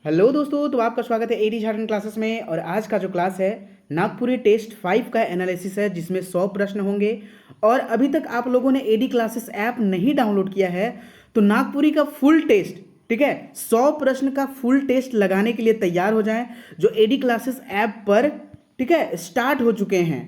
Hello दोस्तों, तो आपका स्वागत है एडी झारखंड क्लासेस में। और आज का जो क्लास है नागपुरी टेस्ट 5 का एनालिसिस है, जिसमें 100 प्रश्न होंगे। और अभी तक आप लोगों ने एडी क्लासेस ऐप नहीं डाउनलोड किया है तो नागपुरी का फुल टेस्ट, ठीक है, 100 प्रश्न का फुल टेस्ट लगाने के लिए तैयार हो जाएं, जो एडी क्लासेस ऐप पर, ठीक है, स्टार्ट हो चुके हैं।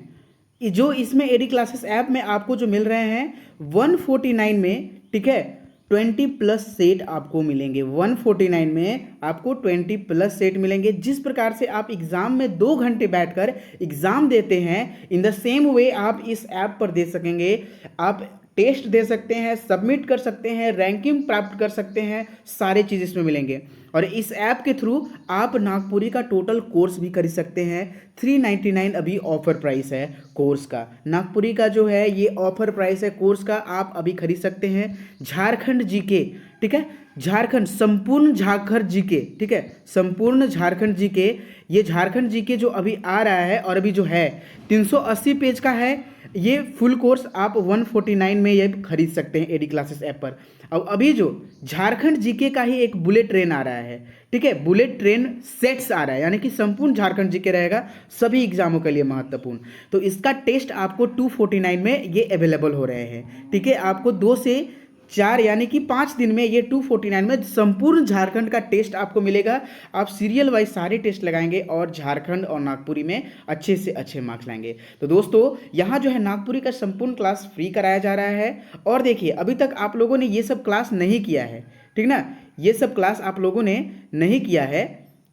जो इसमें एडी क्लासेस ऐप में आपको जो मिल रहे हैं 149 में, ठीक है, 20 प्लस सेट आपको मिलेंगे। 149 में आपको 20 प्लस सेट मिलेंगे। जिस प्रकार से आप एग्जाम में 2 घंटे बैठकर एग्जाम देते हैं, इन द सेम वे आप इस ऐप पर दे सकेंगे। आप टेस्ट दे सकते हैं, सबमिट कर सकते हैं, रैंकिंग प्राप्त कर सकते हैं, सारे चीज़ इसमें मिलेंगे। और इस ऐप के थ्रू आप नागपुरी का टोटल कोर्स भी खरीद सकते हैं। 399 अभी ऑफर प्राइस है कोर्स का। नागपुरी का जो है ये ऑफर प्राइस है कोर्स का, आप अभी खरीद सकते हैं। झारखंड जीके, ठीक है, झारखंड संपूर्ण झारखंड जीके, ठीक है, संपूर्ण झारखंड जीके। ये झारखंड जीके जो अभी आ रहा है और अभी जो है 380 पेज का है, ये फुल कोर्स आप 149 में ये खरीद सकते हैं एडी क्लासेस ऐप पर। अब अभी जो झारखंड जीके का ही एक बुलेट ट्रेन आ रहा है, ठीक है, बुलेट ट्रेन सेट्स आ रहा है, यानी कि संपूर्ण झारखंड जीके रहेगा सभी एग्जामों के लिए महत्वपूर्ण। तो इसका टेस्ट आपको 249 में ये अवेलेबल हो रहे हैं, ठीक है। आपको 2 से 4 यानी कि 5 दिन में ये 249 में संपूर्ण झारखंड का टेस्ट आपको मिलेगा। आप सीरियल वाइज सारे टेस्ट लगाएंगे और झारखंड और नागपुरी में अच्छे से अच्छे मार्क्स लाएंगे। तो दोस्तों, यहाँ जो है नागपुरी का संपूर्ण क्लास फ्री कराया जा रहा है। और देखिए, अभी तक आप लोगों ने ये सब क्लास नहीं किया है, ठीक ना, ये सब क्लास आप लोगों ने नहीं किया है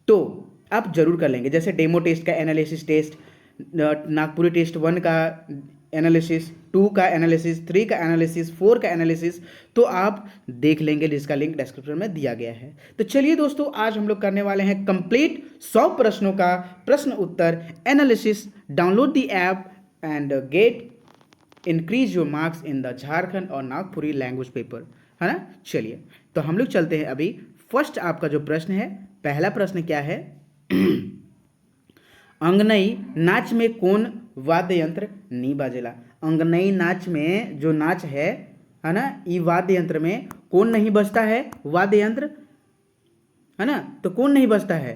तो आप जरूर कर लेंगे। जैसे डेमो टेस्ट का एनालिसिस टेस्ट, नागपुरी टेस्ट 1 का एनालिसिस, 2 का एनालिसिस, 3 का एनालिसिस, 4 का एनालिसिस, तो आप देख लेंगे, जिसका लिंक डिस्क्रिप्शन में दिया गया है। तो चलिए दोस्तों, आज हम लोग करने वाले हैं कंप्लीट 100 प्रश्नों का प्रश्न उत्तर analysis. Download the app and get increase your marks in the Jharkhand और नागपुरी लैंग्वेज पेपर, है ना। चलिए, तो हम लोग चलते हैं अभी। फर्स्ट आपका जो प्रश्न है, पहला प्रश्न क्या है? अंगनई नाच में कौन वाद्य यंत्र नहीं बाजेला? अंगनई नाच में जो नाच है ना, ई वाद्य यंत्र में कौन नहीं बजता है? वाद्य यंत्र, है ना। तो कौन नहीं बजता है?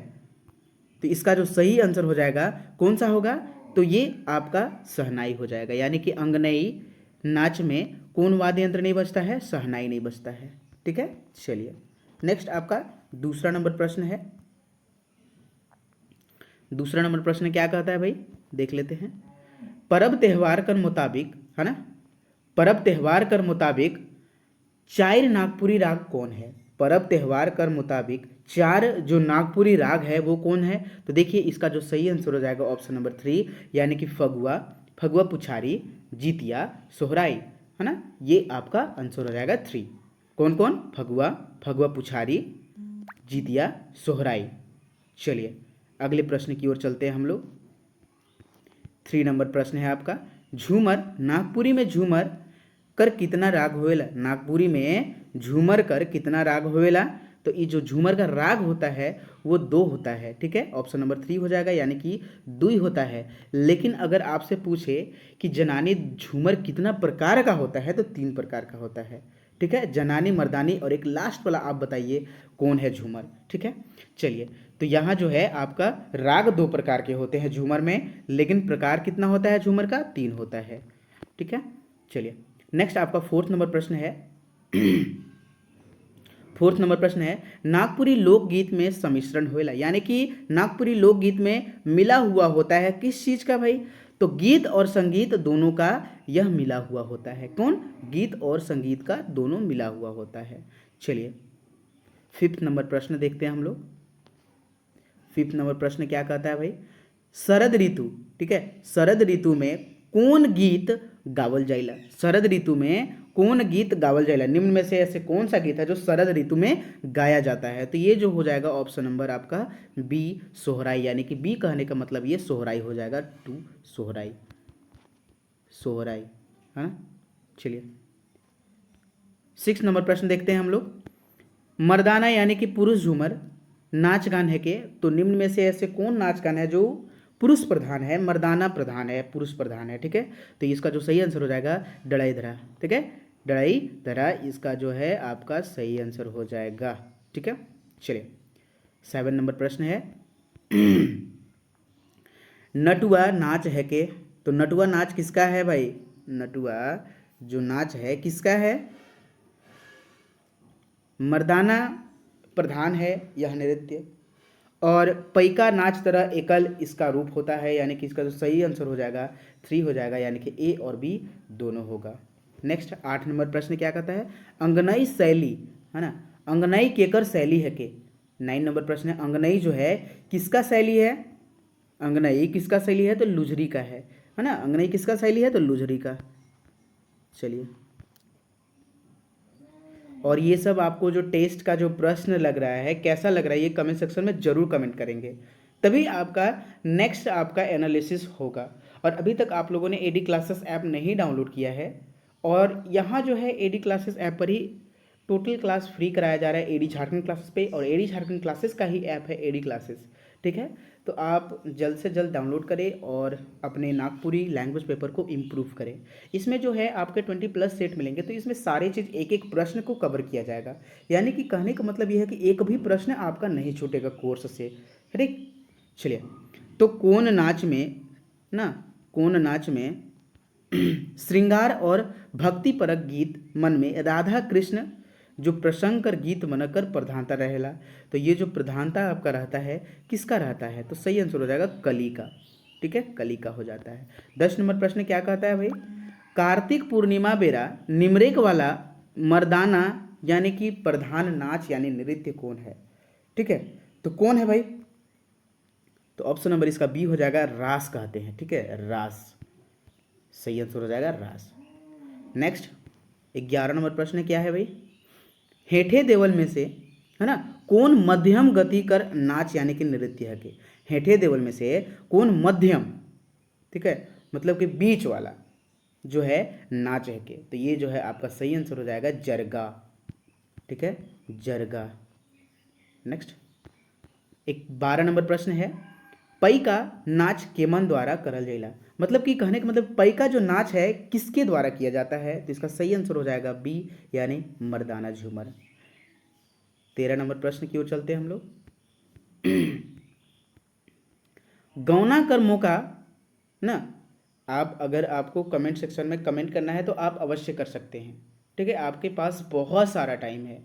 तो इसका जो सही आंसर हो जाएगा कौन सा होगा? तो ये आपका शहनाई हो जाएगा। यानी कि अंगनई नाच में कौन वाद्य यंत्र नहीं बजता है? शहनाई नहीं बजता है, ठीक है। चलिए, नेक्स्ट आपका दूसरा नंबर प्रश्न है। दूसरा नंबर प्रश्न क्या कहता है भाई, देख लेते हैं। परब त्यौहार कर मुताबिक, है ना, परब त्यौहार कर मुताबिक 4 नागपुरी राग कौन है? परब त्यौहार कर मुताबिक 4 जो नागपुरी राग है वो कौन है? तो देखिए, इसका जो सही आंसर हो जाएगा ऑप्शन नंबर 3, यानी कि फगुआ, फगुआ पुछारी, जितिया, सोहराई, है ना। ये आपका आंसर हो जाएगा 3। कौन कौन? फगुआ, फगुआ पुछारी, जितिया, सोहराई। चलिए, अगले प्रश्न की ओर चलते हैं हम लोग। 3 नंबर प्रश्न है आपका। झूमर, नागपुरी में झूमर कर कितना राग होएला? नागपुरी में झूमर कर कितना राग होएला? तो ये जो झूमर का राग होता है वो 2 होता है, ठीक है। ऑप्शन नंबर 3 हो जाएगा, यानी कि 2 होता है। लेकिन अगर आपसे पूछे कि जनानी झूमर कितना प्रकार का होता है, तो 3 प्रकार का होता है, ठीक है। जनानी, मर्दानी और एक लास्ट वाला आप बताइए कौन है झूमर, ठीक है। चलिए, तो यहाँ जो है आपका राग 2 प्रकार के होते हैं झूमर में, लेकिन प्रकार कितना होता है झूमर का? 3 होता है, ठीक है। चलिए, नेक्स्ट आपका 4th नंबर प्रश्न है। 4th नंबर प्रश्न है, नागपुरी लोकगीत में सम्मिश्रण होएला, यानी कि नागपुरी लोकगीत में मिला हुआ होता है किस चीज का भाई? तो गीत और संगीत दोनों का यह मिला हुआ होता है। कौन? गीत और संगीत का दोनों मिला हुआ होता है। चलिए, 5th नंबर प्रश्न देखते हैं हम लोग। 5th नंबर प्रश्न क्या कहता है भाई? शरद ऋतु, ठीक है, शरद ऋतु में कौन गीत गावल जाइला? शरद ऋतु में कौन गीत गावल जाइला? निम्न में से ऐसे कौन सा गीत है जो शरद ऋतु में गाया जाता है? तो ये जो हो जाएगा ऑप्शन नंबर आपका बी, सोहराई, यानी कि बी कहने का मतलब ये सोहराई हो जाएगा। 2 सोहराई, सोहराई, है ना। चलिए, 6 नंबर प्रश्न देखते हैं हम लोग। मर्दाना यानी कि पुरुष झूमर नाच गान है के? तो निम्न में से ऐसे कौन नाच गान है जो पुरुष प्रधान है, मर्दाना प्रधान है, पुरुष प्रधान है, ठीक है। तो इसका जो सही आंसर हो जाएगा डड़ाई धरा, ठीक है, डड़ाई धरा इसका जो है आपका सही आंसर हो जाएगा, ठीक है। चलिए, 7 नंबर प्रश्न है नटुआ नाच है के। तो नटुआ नाच किसका है भाई? नटुआ जो नाच है किसका है? मर्दाना प्रधान है यह नृत्य। और पैका नाच तरह एकल इसका रूप होता है, यानी कि इसका जो सही आंसर हो जाएगा 3 हो जाएगा, यानी कि ए और बी दोनों होगा। नेक्स्ट 8 नंबर प्रश्न क्या कहता है? अंगनई शैली है ना, अंगनई केकर शैली है के। 9 नंबर प्रश्न है अंगनई जो है किसका शैली है? अंगनई किसका शैली है? तो लुझरी का है ना। अंगनई किसका शैली है? तो लुझरी का। चलिए, और ये सब आपको जो टेस्ट का जो प्रश्न लग रहा है कैसा लग रहा है ये कमेंट सेक्शन में ज़रूर कमेंट करेंगे, तभी आपका नेक्स्ट आपका एनालिसिस होगा। और अभी तक आप लोगों ने एडी क्लासेस ऐप नहीं डाउनलोड किया है, और यहाँ जो है एडी क्लासेस ऐप पर ही टोटल क्लास फ्री कराया जा रहा है एडी झारखंड क्लासेस पे, और एडी झारखंड क्लासेस का ही ऐप है एडी क्लासेस। ठीक है, तो आप जल्द से जल्द डाउनलोड करें और अपने नागपुरी लैंग्वेज पेपर को इम्प्रूव करें। इसमें जो है आपके 20+ सेट मिलेंगे, तो इसमें सारे चीज़ एक एक प्रश्न को कवर किया जाएगा, यानी कि कहने का मतलब यह है कि एक भी प्रश्न आपका नहीं छूटेगा कोर्स से। ठीक, चलिए, तो कौन नाच में श्रृंगार और भक्तिपरक गीत मन में राधा कृष्ण जो प्रसंकर गीत बनकर प्रधानता रहेला। तो ये जो प्रधानता आपका रहता है किसका रहता है? तो सही आंसर हो जाएगा कली का। ठीक है, कली का हो जाता है। 10 नंबर प्रश्न क्या कहता है भाई? कार्तिक पूर्णिमा बेरा निमरेक वाला मर्दाना यानी कि प्रधान नाच यानी नृत्य कौन है? ठीक है, तो कौन है भाई? तो ऑप्शन नंबर इसका बी हो जाएगा, रास कहते हैं। ठीक है, रास सही आंसर हो जाएगा, रास। नेक्स्ट 11 नंबर प्रश्न क्या है भाई? हेठे देवल में से है ना कौन मध्यम गति कर नाच यानी कि नृत्य है के। हेठे देवल में से कौन मध्यम, ठीक है, मतलब कि बीच वाला जो है नाच है के। तो ये जो है आपका सही आंसर हो जाएगा जरगा। ठीक है, जरगा। नेक्स्ट 12 नंबर प्रश्न है पई का नाच केमन द्वारा करल जाइला। मतलब कि कहने का मतलब पई का जो नाच है किसके द्वारा किया जाता है? तो इसका सही आंसर हो जाएगा बी, यानी मर्दाना झूमर। 13 नंबर प्रश्न की ओर चलते हैं हम लोग। गौना कर मौका ना, आप अगर आपको कमेंट सेक्शन में कमेंट करना है तो आप अवश्य कर सकते हैं। ठीक है, आपके पास बहुत सारा टाइम है।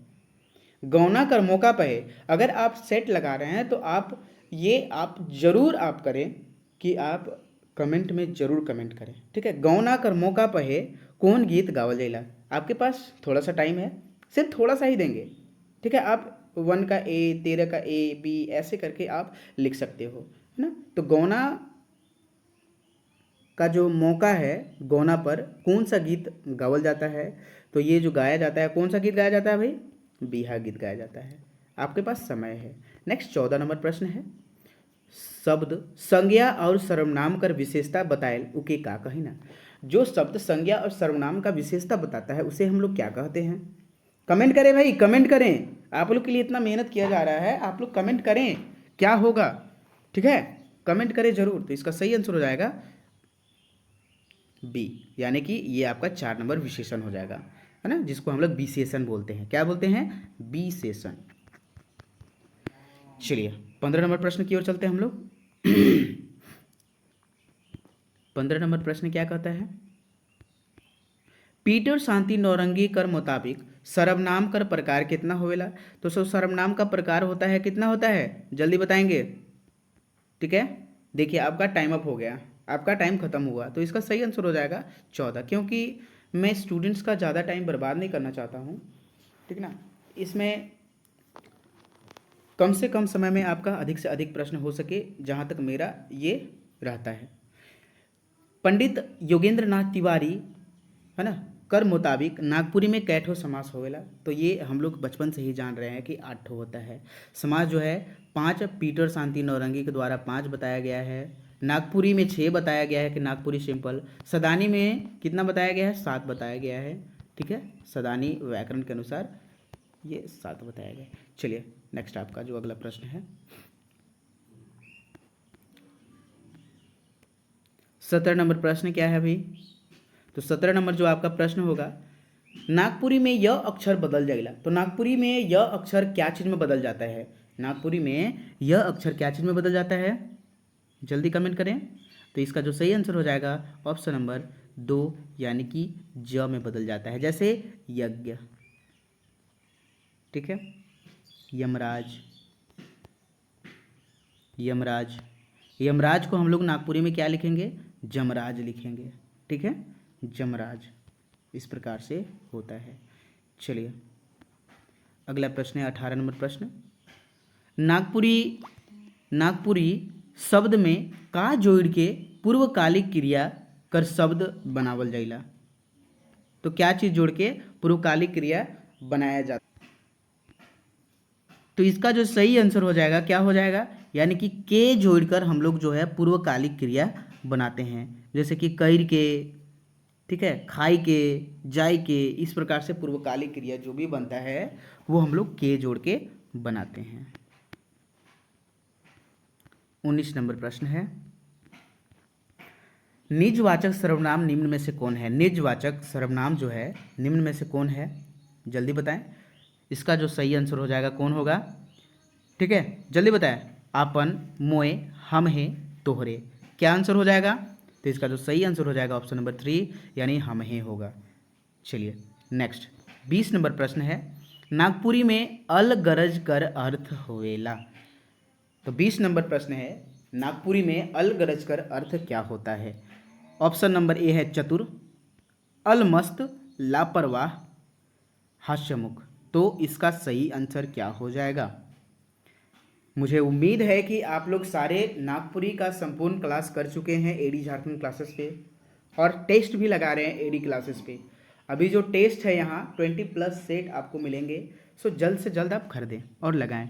गौना कर मौका पे अगर आप सेट लगा रहे हैं तो आप जरूर आप करें कि आप कमेंट में जरूर कमेंट करें। ठीक है, गौना कर मौका पे कौन गीत गावल जाइला। आपके पास थोड़ा सा टाइम है, सिर्फ थोड़ा सा ही देंगे। ठीक है, आप 1 का ए, 13 का ए बी ऐसे करके आप लिख सकते हो, है ना। तो गौना का जो मौका है, गौना पर कौन सा गीत गावल जाता है? तो ये जो गाया जाता है, कौन सा गीत गाया जाता है भाई? बिहा गीत गाया जाता है। आपके पास समय है। नेक्स्ट 14 नंबर प्रश्न है शब्द संज्ञा और सर्वनाम कर विशेषता बताएल उके का कही ना। जो शब्द संज्ञा और सर्वनाम का विशेषता बताता है उसे हम लोग क्या कहते हैं? कमेंट करें भाई, कमेंट करें। आप लोग के लिए इतना मेहनत किया जा रहा है, आप लोग कमेंट करें क्या होगा। ठीक है, कमेंट करें जरूर। तो इसका सही आंसर हो जाएगा बी, यानी कि ये आपका 4 नंबर विशेषण हो जाएगा, है ना, जिसको हम लोग विशेषण बोलते हैं। क्या बोलते हैं? विशेषण। चलिए 15 नंबर प्रश्न की ओर चलते हैं हम लोग। 15 नंबर प्रश्न क्या कहता है? पीटर शांति नौरंगी कर मुताबिक सर्वनाम कर प्रकार कितना होवेला। तो सर्वनाम का प्रकार होता है कितना होता है? जल्दी बताएंगे। ठीक है, देखिए आपका टाइम अप हो गया, आपका टाइम खत्म हुआ। तो इसका सही आंसर हो जाएगा 14, क्योंकि मैं स्टूडेंट्स का ज़्यादा टाइम बर्बाद नहीं करना चाहता हूँ। ठीक ना, इसमें कम से कम समय में आपका अधिक से अधिक प्रश्न हो सके, जहाँ तक मेरा ये रहता है। पंडित योगेंद्र नाथ तिवारी है ना कर मुताबिक नागपुरी में कैठो समास होवेला। तो ये हम लोग बचपन से ही जान रहे हैं कि 8 होता है। समास जो है 5 पीटर शांति नौरंगी के द्वारा 5 बताया गया है। नागपुरी में 6 बताया गया है कि नागपुरी सिंपल। सदानी में कितना बताया गया है? 7 बताया गया है। ठीक है, सदानी व्याकरण के अनुसार ये 7 बताया गया। चलिए नेक्स्ट आपका जो अगला प्रश्न है 17 नंबर प्रश्न क्या है अभी? तो 17 नंबर जो आपका प्रश्न होगा, नागपुरी में य अक्षर बदल जाएगा। तो नागपुरी में य अक्षर क्या चीज़ में बदल जाता है? नागपुरी में यह अक्षर क्या चीज़ में बदल जाता है, जल्दी कमेंट करें। तो इसका जो सही आंसर हो जाएगा ऑप्शन नंबर 2 यानी कि ज में बदल जाता है, जैसे यज्ञ। ठीक है, यमराज, यमराज, यमराज को हम लोग नागपुरी में क्या लिखेंगे, जमराज लिखेंगे। ठीक है, जमराज, इस प्रकार से होता है। चलिए अगला प्रश्न है 18 नंबर प्रश्न। नागपुरी, नागपुरी शब्द में का जोड़ के पूर्वकालिक क्रिया कर शब्द बनावल जाइला। तो क्या चीज जोड़ के पूर्वकालिक क्रिया बनाया जाता, तो इसका जो सही आंसर हो जाएगा क्या हो जाएगा, यानी कि के जोड़कर हम लोग जो है पूर्वकालिक क्रिया बनाते हैं, जैसे कि कैर के, ठीक है, खाई के, जाय के, इस प्रकार से पूर्वकालिक क्रिया जो भी बनता है वो हम लोग के जोड़ के बनाते हैं। 19 नंबर प्रश्न है, निजवाचक सर्वनाम निम्न में से कौन है। निजवाचक सर्वनाम जो है निम्न में से कौन है, जल्दी बताएं। इसका जो सही आंसर हो जाएगा कौन होगा, ठीक है, जल्दी बताएं। आपन, मोए, हम हैं, तोहरे, क्या आंसर हो जाएगा। तो इसका जो सही आंसर हो जाएगा ऑप्शन नंबर 3 यानी हम हैं होगा। चलिए नेक्स्ट 20 नंबर प्रश्न है, नागपुरी में अल गरज कर अर्थ होवेला। तो 20 नंबर प्रश्न है, नागपुरी में अल गरज कर अर्थ क्या होता है। ऑप्शन नंबर ए है चतुर, अलमस्त, लापरवाह, हास्यमुख। तो इसका सही आंसर क्या हो जाएगा। मुझे उम्मीद है कि आप लोग सारे नागपुरी का संपूर्ण क्लास कर चुके हैं एडी झारखंड क्लासेस पे, और टेस्ट भी लगा रहे हैं एडी क्लासेस पे। अभी जो टेस्ट है यहाँ 20+ सेट आपको मिलेंगे, सो जल्द से जल्द आप खरीदें और लगाएं,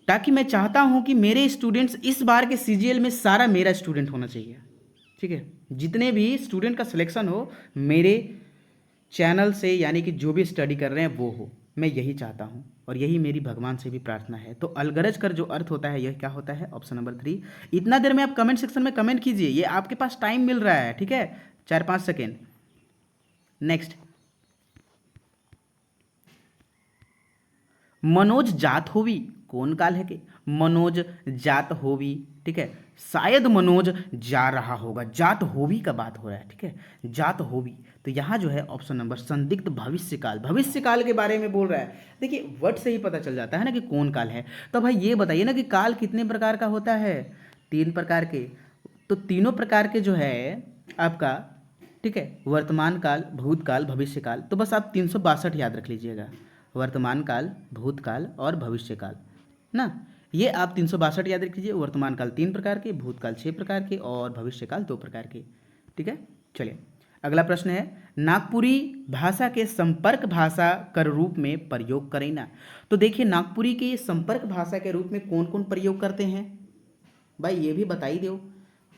ताकि मैं चाहता हूँ कि मेरे स्टूडेंट्स इस बार के सीजीएल में सारा मेरा स्टूडेंट होना चाहिए। ठीक है, जितने भी स्टूडेंट का सिलेक्शन हो मेरे चैनल से, यानी कि जो भी स्टडी कर रहे हैं वो हो, मैं यही चाहता हूँ और यही मेरी भगवान से भी प्रार्थना है। तो अलगरज कर जो अर्थ होता है यह क्या होता है, ऑप्शन नंबर 3। इतना देर में आप कमेंट सेक्शन में कमेंट कीजिए, ये आपके पास टाइम मिल रहा है, ठीक है, 4-5 सेकेंड। नेक्स्ट, मनोज जात होवी कौन काल है के, मनोज जात होवी, ठीक है, शायद मनोज जा रहा होगा, जात होवी का बात हो रहा है, ठीक है, जात होवी। तो यहाँ जो है ऑप्शन नंबर संदिग्ध भविष्यकाल, भविष्यकाल के बारे में बोल रहा है। देखिए वर्ड से ही पता चल जाता है ना कि कौन काल है। तो भाई ये बताइए ना कि काल कितने प्रकार का होता है, 3 प्रकार के। तो तीनों प्रकार के जो है आपका, ठीक है, वर्तमान काल, भूतकाल, भविष्यकाल। तो बस आप 362 याद रख लीजिएगा, वर्तमान काल, भूतकाल और भविष्यकाल ना। ये आप 362 याद रख लीजिए। वर्तमान काल 3 प्रकार के, भूतकाल 6 प्रकार के और भविष्यकाल 2 प्रकार के। ठीक है, चलिए अगला प्रश्न है, नागपुरी भाषा के संपर्क भाषा कर रूप में प्रयोग करें ना। तो देखिए नागपुरी के संपर्क भाषा के रूप में कौन कौन प्रयोग करते हैं भाई, ये भी बताई दो।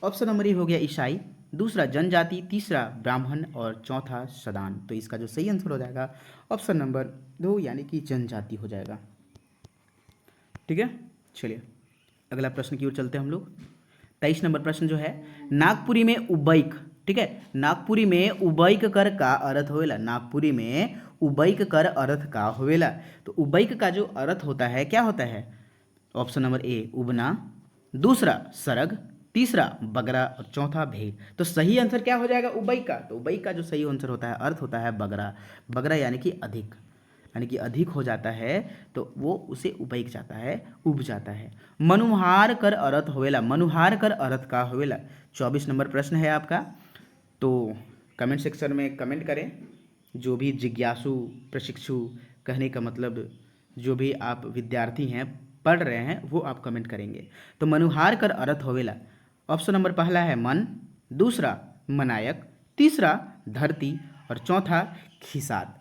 ऑप्शन नंबर ए हो गया ईसाई, दूसरा जनजाति, तीसरा ब्राह्मण और चौथा सदान। तो इसका जो सही आंसर हो जाएगा ऑप्शन नंबर 2 यानी कि जनजाति हो जाएगा। ठीक है, चलिए अगला प्रश्न की ओर चलते हैं हम लोग। 23 नंबर प्रश्न जो है, नागपुरी में उबैक, ठीक है, नागपुरी में उबैक कर का अर्थ होवेला। नागपुरी में उबैक कर अर्थ का होवेला। तो उबैक का जो अर्थ होता है क्या होता है, ऑप्शन नंबर ए उबना, दूसरा सरग, तीसरा बगरा और चौथा भेड़। तो सही आंसर क्या हो जाएगा उबैक का। तो उबैक का जो सही आंसर होता है, अर्थ होता है बगरा। बगरा यानी कि अधिक, यानी कि अधिक हो जाता है तो वो उसे उबैक जाता है, उब जाता है। मनुहार कर अर्थ होवेला, मनुहार कर अर्थ का होवेला। 24 नंबर प्रश्न है आपका, तो कमेंट सेक्शन में कमेंट करें। जो भी जिज्ञासु, प्रशिक्षु, कहने का मतलब जो भी आप विद्यार्थी हैं, पढ़ रहे हैं, वो आप कमेंट करेंगे। तो मनुहार कर अर्थ होवेला, ऑप्शन नंबर पहला है मन, दूसरा मनायक, तीसरा धरती और चौथा खिसाद।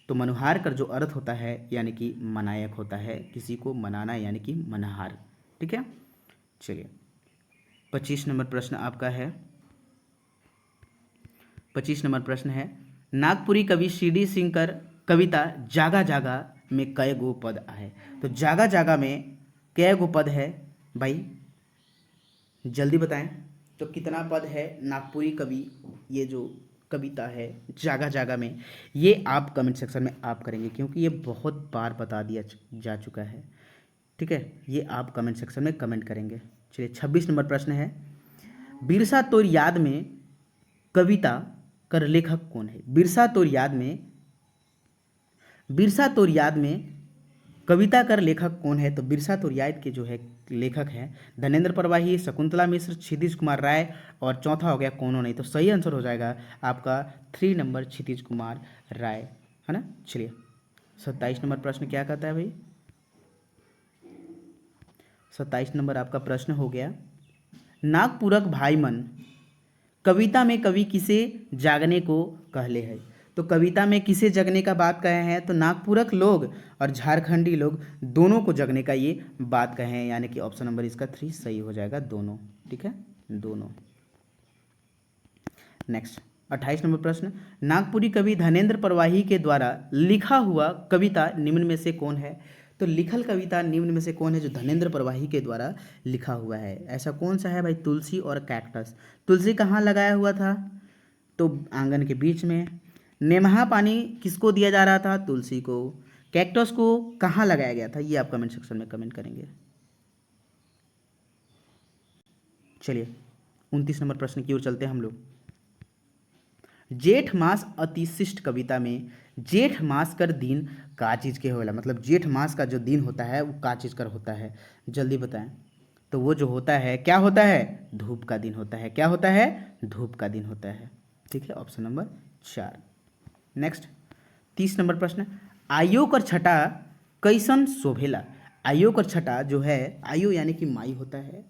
तो मनुहार कर जो अर्थ होता है यानी कि मनायक होता है, किसी को मनाना यानी कि मनहार। ठीक है, चलिए 25 नंबर प्रश्न आपका है। 25 नंबर प्रश्न है, नागपुरी कवि CD सिंह कर कविता जागा जागा में कै गो पद आए। तो जागा जागा में कै गो पद है भाई, जल्दी बताएं। तो कितना पद है नागपुरी कवि, ये जो कविता है जागा जागा में, ये आप कमेंट सेक्शन में आप करेंगे, क्योंकि ये बहुत बार बता दिया जा चुका है। ठीक है, ये आप कमेंट सेक्शन में कमेंट करेंगे। चलिए 26 नंबर प्रश्न है, बिरसा तोर याद में कविता कर लेखक कौन है? बिरसा तोर याद में कविता कर लेखक कौन है? तो बिरसा तोर याद के जो है लेखक हैं धनेंद्र प्रवाही, शकुंतला मिश्र, क्षितिज कुमार राय और चौथा हो गया कोनो नहीं। तो सही आंसर हो जाएगा आपका 3 नंबर क्षितिज कुमार राय, है ना। चलिए 27 नंबर प्रश्न क्या कहता है भाई? 27 नंबर आपका प्रश्न हो गया, नागपुरक भाई मन कविता में कवि किसे जागने को कहले है? तो कविता में किसे जगने का बात कहे हैं? तो नागपुरक लोग और झारखंडी लोग दोनों को जगने का ये बात कहे हैं, यानी कि ऑप्शन नंबर इसका 3 सही हो जाएगा, दोनों। ठीक है, दोनों। नेक्स्ट 28 नंबर प्रश्न, नागपुरी कवि धनेंद्र प्रवाही के द्वारा लिखा हुआ कविता निम्न में से कौन है? तो लिखल कविता निम्न में से कौन है जो धनेंद्र प्रवाही के द्वारा लिखा हुआ है? ऐसा कौन सा है भाई? तुलसी और कैक्टस। तुलसी कहाँ लगाया हुआ था? तो आंगन के बीच में। नेमहा पानी किसको दिया जा रहा था? तुलसी को। कैक्टस को कहाँ लगाया गया था? ये आप कमेंट सेक्शन में कमेंट करेंगे। चलिए 29 नंबर प्रश्न की ओर चलते हैं हम लोग। जेठ मास अतिशिष्ट कविता में जेठ मास कर दिन का चीज के होला? मतलब जेठ मास का जो दिन होता है वो का चीज कर होता है? जल्दी बताएं। तो वो जो होता है क्या होता है? धूप का दिन होता है। क्या होता है? धूप का दिन होता है। ठीक है, ऑप्शन नंबर 4। नेक्स्ट 30 नंबर प्रश्न, आयो कर छटा कैसन शोभेला? आयो कर छटा जो है, आयो यानी कि माई होता है,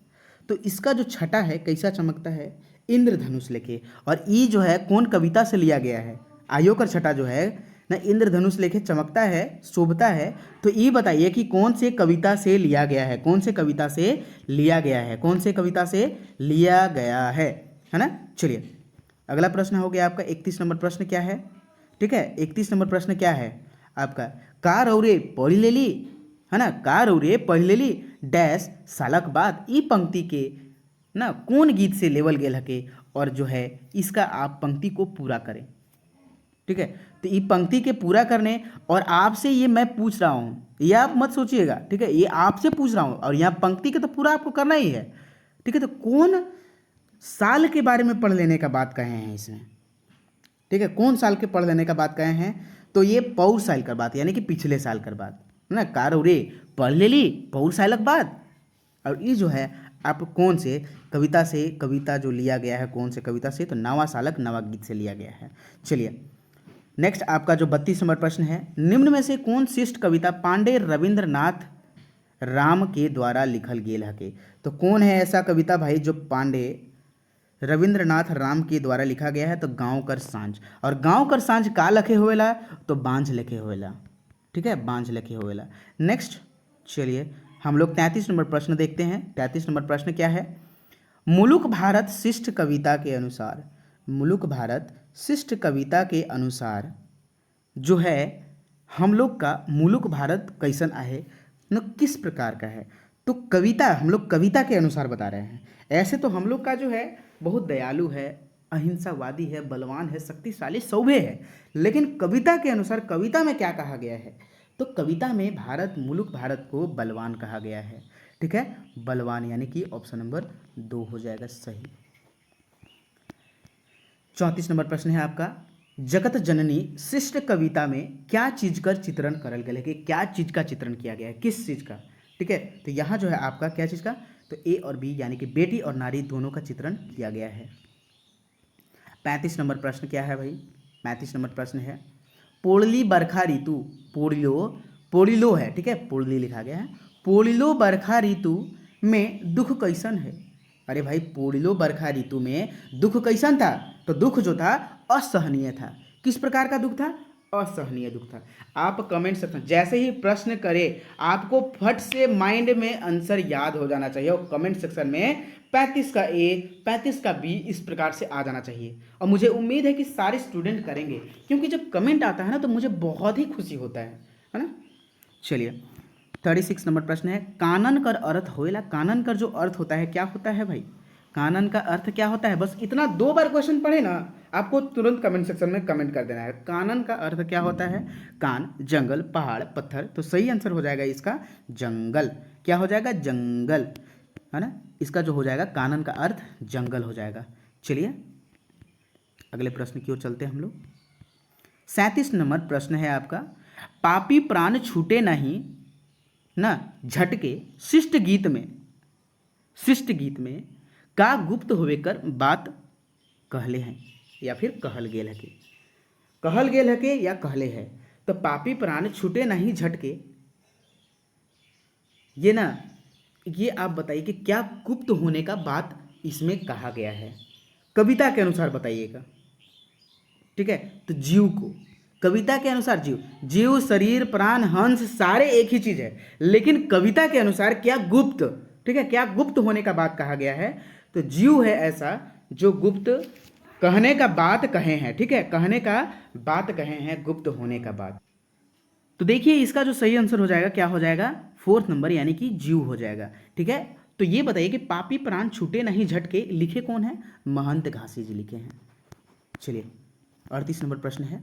तो इसका जो छटा है कैसा चमकता है? इंद्रधनुष लेके। और ई जो है कौन कविता से लिया गया है? आयो कर छटा जो है ना इंद्रधनुष लेके चमकता है, शोभता है। तो ये बताइए कि कौन से कविता से लिया गया है? कौन से कविता से लिया गया है? कौन से कविता से लिया गया है ना। चलिए अगला प्रश्न हो गया आपका 31 नंबर प्रश्न क्या है? ठीक है, 31 नंबर प्रश्न क्या है आपका? कार औरे पढ़ी ले ली, है ना, कार औरे पढ़ ले ली डैश सालक बाद ई पंक्ति के ना कौन गीत से लेवल गेल हके? और जो है इसका आप पंक्ति को पूरा करें। ठीक है, तो ये पंक्ति के पूरा करने और आपसे ये मैं पूछ रहा हूँ, ये आप मत सोचिएगा। ठीक है, ये आपसे पूछ रहा हूँ और यहाँ पंक्ति के तो पूरा आपको करना ही है। ठीक है, तो कौन साल के बारे में पढ़ लेने का बात कहे हैं इसमें? ठीक है, कौन साल के पढ़ लेने का बात कहे हैं? तो ये पौर साल का बात, यानी कि पिछले साल का बात, है ना। कार उरे पढ़ ले ली पौर साल का बात। और ये जो है आप कौन से कविता से, कविता जो लिया गया है कौन से कविता से? तो नवा सालक नवा गीत से लिया गया है। चलिए नेक्स्ट आपका जो 32 नंबर प्रश्न है, निम्न में से कौन श्रेष्ठ कविता पांडे रविंद्रनाथ राम के द्वारा लिखल गेल हके? तो कौन है ऐसा कविता भाई जो पांडे रविंद्रनाथ राम के द्वारा लिखा गया है? तो गाँव कर सांझ। और गाँव कर सांझ का लिखे होएला? तो बांझ लिखे होएला। ठीक है, बांझ लिखे होएला। नेक्स्ट चलिए हम लोग 33 नंबर प्रश्न देखते हैं। 33 नंबर प्रश्न क्या है? मुलुक भारत शिष्ट कविता के अनुसार, मुलुक भारत शिष्ट कविता के अनुसार जो है हम लोग का मुलुक भारत कैसन आहे न किस प्रकार का है? तो कविता हम लोग कविता के अनुसार बता रहे हैं। ऐसे तो हम लोग का जो है बहुत दयालु है, अहिंसावादी है, बलवान है, शक्तिशाली, सौभ्य है, लेकिन कविता के अनुसार कविता में क्या कहा गया है? तो कविता में भारत, मुलुक भारत को बलवान कहा गया है। ठीक है, बलवान, यानी कि ऑप्शन नंबर 2 हो जाएगा सही। 34 नंबर प्रश्न है आपका, जगत जननी शिष्ट कविता में क्या चीज का चित्रण करल गया है? कि क्या चीज का चित्रण किया गया है, किस चीज का? ठीक है, तो यहाँ जो है आपका क्या चीज का? तो ए और बी यानी कि बेटी और नारी दोनों का चित्रण किया गया है। 35 नंबर प्रश्न क्या है भाई? 35 नंबर प्रश्न है, पोड़ली बरखा ऋतु, पोड़िलो, पोड़िलो है, ठीक है, पोड़ली लिखा गया है, पोड़िलो बरखा ऋतु में दुख कैसन है? अरे भाई पोड़िलो बरखा ऋतु में दुख कैसन था? तो दुख जो था असहनीय था। किस प्रकार का दुख था? असहनीय दुख था। आप कमेंट सेक्शन जैसे ही प्रश्न करें आपको फट से माइंड में आंसर याद हो जाना चाहिए और कमेंट सेक्शन में 35 का ए 35 का बी इस प्रकार से आ जाना चाहिए। और मुझे उम्मीद है कि सारे स्टूडेंट करेंगे, क्योंकि जब कमेंट आता है ना तो मुझे बहुत ही खुशी होता है ना। चलिए 36 नंबर प्रश्न है, कानन कर अर्थ होएला? कानन कर जो अर्थ होता है क्या होता है भाई? कानन का अर्थ क्या होता है? बस इतना 2 बार क्वेश्चन पढ़े ना, आपको तुरंत कमेंट सेक्शन में कमेंट कर देना है। कानन का अर्थ क्या होता है? कान, जंगल, पहाड़, पत्थर। तो सही आंसर हो जाएगा इसका जंगल। क्या हो जाएगा? जंगल, है ना। इसका जो हो जाएगा कानन का अर्थ जंगल हो जाएगा। चलिए अगले प्रश्न की ओर चलते हैं हम लोग। 37 नंबर प्रश्न है आपका, पापी प्राण छूटे नहीं ना झटके शिष्ट गीत में का गुप्त होवेकर बात कहले हैं या फिर कहल गेल है के या कहले है। तो पापी प्राण छूटे नहीं झटके, ये ना, ये आप बताइए कि क्या गुप्त होने का बात इसमें कहा गया है? कविता के अनुसार बताइएगा, ठीक है। तो जीव को, कविता के अनुसार जीव शरीर प्राण हंस सारे एक ही चीज है, लेकिन कविता के अनुसार क्या गुप्त, ठीक है, क्या गुप्त होने का बात कहा गया है? तो जीव है ऐसा जो गुप्त कहने का बात कहे हैं, ठीक है, कहने का बात कहे हैं, गुप्त होने का बात। तो देखिए इसका जो सही आंसर हो जाएगा क्या हो जाएगा? 4th नंबर यानी कि जीव हो जाएगा, ठीक है। तो ये बताइए कि पापी प्राण छूटे नहीं झटके लिखे कौन है? महंत घासी जी लिखे हैं। चलिए 38 नंबर प्रश्न है,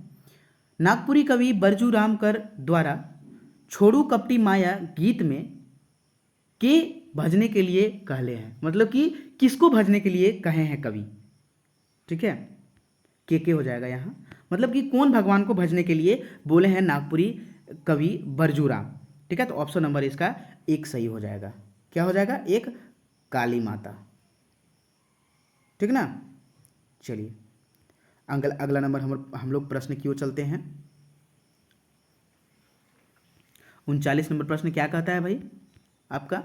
नागपुरी कवि बरजू रामकर द्वारा छोड़ू कपटी माया गीत में के भजने के लिए कहले हैं, मतलब कि किसको भजने के लिए कहे हैं कवि, ठीक है। के हो जाएगा यहाँ, मतलब कि कौन भगवान को भजने के लिए बोले हैं नागपुरी कवि बरजू राम, ठीक है। तो ऑप्शन नंबर इसका 1 सही हो जाएगा। क्या हो जाएगा? 1 काली माता, ठीक ना। चलिए अगला नंबर हम लोग प्रश्न की ओर चलते हैं। 39 नंबर प्रश्न क्या कहता है भाई आपका,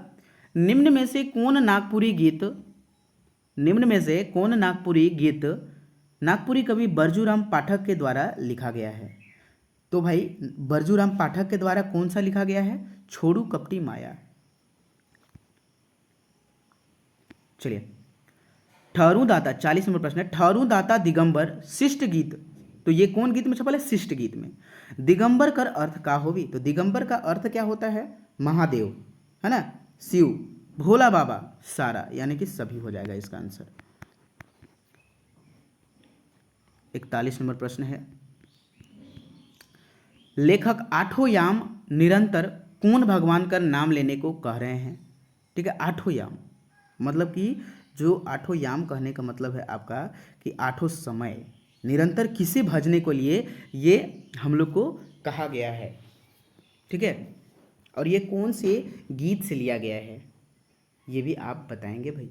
निम्न में से कौन नागपुरी गीत नागपुरी कवि बरजूराम पाठक के द्वारा लिखा गया है? तो भाई बरजूराम पाठक के द्वारा कौन सा लिखा गया है? छोड़ू कपटी माया। चलिए ठहरू दाता, 40 नंबर प्रश्न है, ठहरू दाता दिगंबर शिष्ट गीत, तो ये कौन गीत में छपल है? शिष्ट गीत में। दिगंबर कर अर्थ का होवी, तो दिगंबर का अर्थ क्या होता है? महादेव, है ना, शिव, भोला बाबा, सारा, यानी कि सभी हो जाएगा इसका आंसर। 41 नंबर प्रश्न है, लेखक आठों याम निरंतर कौन भगवान का नाम लेने को कह रहे हैं? ठीक है, आठों याम मतलब कि जो आठों याम कहने का मतलब है आपका कि आठों समय निरंतर किसे भजने को लिए ये हम लोग को कहा गया है, ठीक है। और ये कौन से गीत से लिया गया है ये भी आप बताएंगे भाई।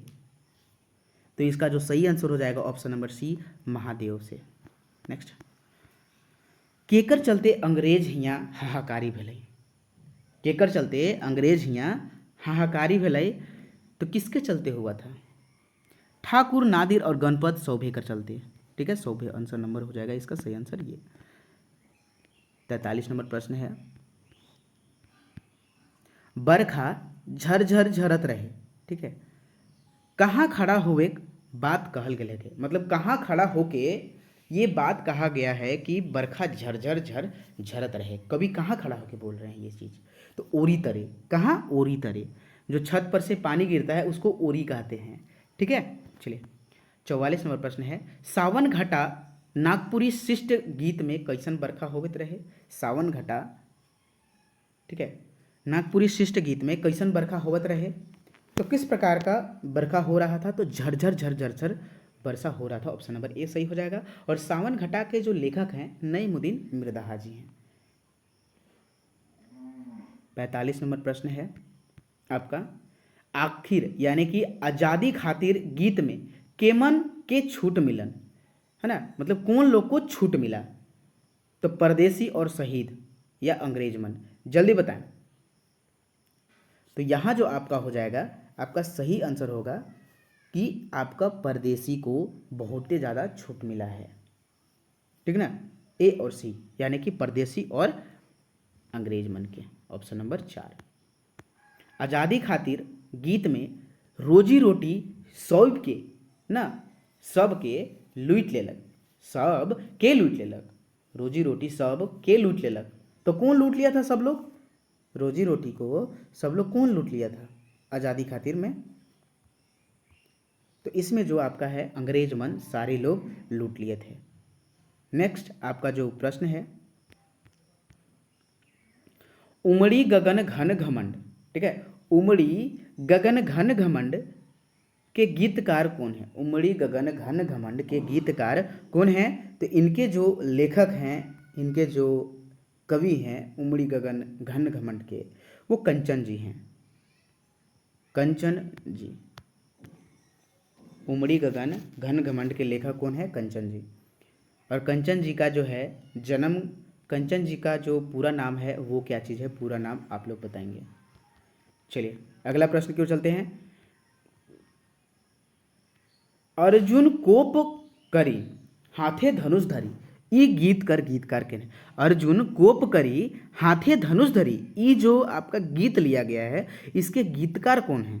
तो इसका जो सही आंसर हो जाएगा ऑप्शन नंबर सी, महादेव से। नेक्स्ट, केकर चलते अंग्रेज हियाँ हाहाकारी भेलै, केकर चलते अंग्रेज हियाँ हाहाकारी भेलै, तो किसके चलते हुआ था? ठाकुर, नादिर और गणपत सौभे कर चलते, ठीक है, सौभे आंसर नंबर हो जाएगा इसका सही आंसर ये। 43 नंबर प्रश्न है, बरखा झरझर झरत रहे, ठीक है, कहाँ खड़ा हुए बात कहल गए थे, मतलब कहाँ खड़ा होके ये बात कहा गया है कि बरखा झरझर झर झरत रहे, कभी कहाँ खड़ा होके बोल रहे हैं ये चीज़? तो ओरी तरे, कहाँ? ओरी तरे, जो छत पर से पानी गिरता है उसको ओरी कहते हैं, ठीक है। चलिए 44 नंबर प्रश्न है, सावन घटा नागपुरी शिष्ट गीत में कैसन बरखा होवत रहे? सावन घटा, ठीक है, नागपुरी शिष्ट गीत में कैसन बरखा होवत रहे? तो किस प्रकार का बरखा हो रहा था? तो झरझर झरझर वर्षा हो रहा था, ऑप्शन नंबर ए सही हो जाएगा। और सावन घटा के जो लेखक हैं नईमुद्दीन मिर्ज़ा जी हैं। 45 नंबर प्रश्न है आपका, आखिर यानी कि आज़ादी खातिर गीत में केमन के छूट मिलन, है ना, मतलब कौन लोग को छूट मिला? तो परदेसी और शहीद या अंग्रेज मन, जल्दी बताएं। तो यहाँ जो आपका हो जाएगा, आपका सही आंसर होगा कि आपका परदेसी को बहुत ही ज़्यादा छूट मिला है, ठीक ना, ए और सी, यानी कि परदेसी और अंग्रेज मन के, ऑप्शन नंबर 4। आज़ादी खातिर गीत में रोजी रोटी सब के ना, सब के लूट लेलक, सब के लूट लेलक, रोजी रोटी सब के लूट लेलक, तो कौन लूट लिया था? सब लोग, रोजी रोटी को सब लोग कौन लूट लिया था आज़ादी खातिर में? तो इसमें जो आपका है अंग्रेज मन सारे लोग लूट लिए थे। नेक्स्ट आपका जो प्रश्न है, उमड़ी गगन घन घमंड, ठीक है, उमड़ी गगन घन घमंड के गीतकार कौन है? उमड़ी गगन घन घमंड के गीतकार कौन है? तो इनके जो लेखक हैं, इनके जो कवि हैं उमड़ी गगन घन घमंड के, वो कंचन जी हैं, कंचन जी। उमड़ी गगन घन घमंड के लेखक कौन है? कंचन जी। और कंचन जी का जो है जन्म, कंचन जी का जो पूरा नाम है वो क्या चीज़ है? पूरा नाम आप लोग बताएंगे। चलिए अगला प्रश्न की ओर चलते हैं। अर्जुन कोप करी हाथे धनुष धरी, ई गीत कर गीतकार के ने। अर्जुन कोप करी हाथे धनुष धरी, ई जो आपका गीत लिया गया है इसके गीतकार कौन है?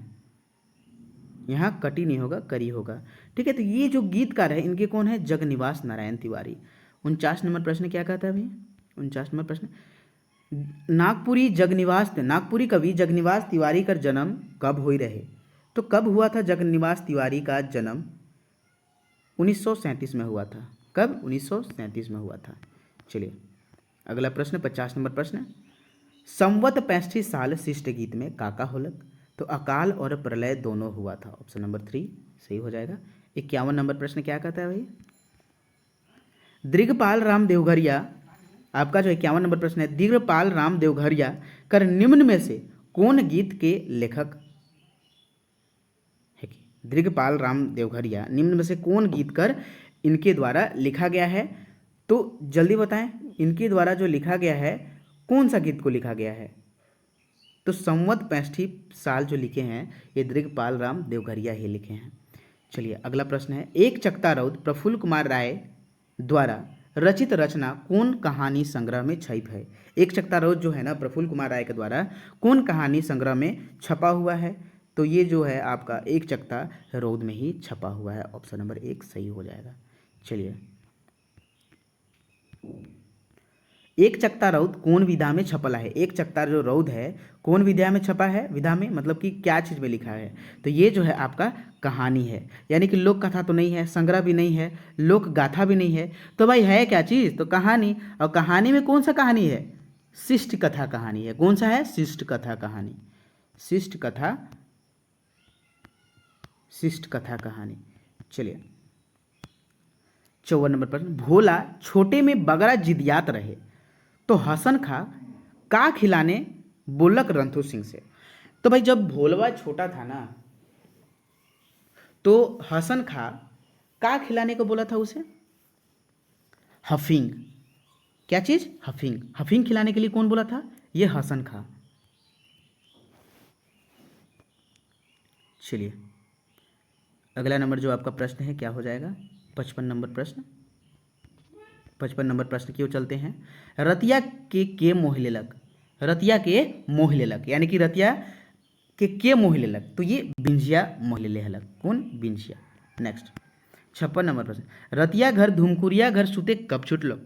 यहाँ कटी नहीं होगा, करी होगा, ठीक है। तो ये जो गीतकार है इनके कौन है? जगनिवास नारायण तिवारी। 49 नंबर प्रश्न क्या कहता है भाई? 49 नंबर प्रश्न, नागपुरी कवि जगनिवास तिवारी का जन्म कब हुई रहे? तो कब हुआ था जगनिवास तिवारी का जन्म? 1937 में हुआ था। कब? 1937 में हुआ था। चलिए अगला प्रश्न 50 नंबर प्रश्न, संवत 65 साल शिष्ट गीत में काका होलक? तो अकाल और प्रलय दोनों हुआ था, ऑप्शन नंबर 3 सही हो जाएगा। 51 नंबर प्रश्न क्या कहता है भाई? दिग्पाल राम देवघरिया, आपका जो 51 नंबर प्रश्न है, दिग्पाल राम देवघरिया कर निम्न में से कौन गीत के लेखक है? दिग्पाल राम देवघरिया निम्न में से कौन गीत कर इनके द्वारा लिखा गया है? तो जल्दी बताएं, इनके द्वारा जो लिखा गया है कौन सा गीत को लिखा गया है? तो संवत 65 साल जो लिखे हैं ये दिग्पाल राम देवघरिया ही लिखे हैं। चलिए अगला प्रश्न है, एक चकता रौद प्रफुल्ल कुमार राय द्वारा रचित रचना कौन कहानी संग्रह में छपी है? एक चकता रौद जो है ना प्रफुल्ल कुमार राय के द्वारा कौन कहानी संग्रह में छपा हुआ है? तो ये जो है आपका एक चकता रौद में ही छपा हुआ है, ऑप्शन नंबर 1 सही हो जाएगा। चलिए एक चकता रौद कौन विधा में छपला है? एक चकता जो रौद है कौन विधा में छपा है? विधा में मतलब कि क्या चीज़ में लिखा है? तो ये जो है आपका कहानी है, यानी कि लोक कथा तो नहीं है, संग्रह भी नहीं है, लोक गाथा भी नहीं है, तो भाई है क्या चीज़? तो कहानी। और कहानी में कौन सा कहानी है? शिष्ट कथा कहानी है। कौन सा है? शिष्ट कथा कहानी, शिष्ट कथा, शिष्ट कथा कहानी। चलिए 54 नंबर प्रश्न, भोला छोटे में बगरा जिदियात रहे तो हसन खा का खिलाने बोलक रणधीर सिंह से? तो भाई जब भोलवा छोटा था ना तो हसन खा का खिलाने को बोला था उसे? हफींग। क्या चीज? हफींग। हफींग खिलाने के लिए कौन बोला था? ये हसन खा। चलिए अगला नंबर जो आपका प्रश्न है क्या हो जाएगा? 55 नंबर प्रश्न। 55 नंबर प्रश्न की ओर चलते हैं। रतिया के मोह लेलक, रतिया के मोह लेलक, यानी कि रतिया के मोह लेलक, तो ये बिंजिया मोह ले लेलक। कौन? बिंजिया। नेक्स्ट 56 नंबर प्रश्न, रतिया घर धुमकुरिया घर सुते कब छुटलो?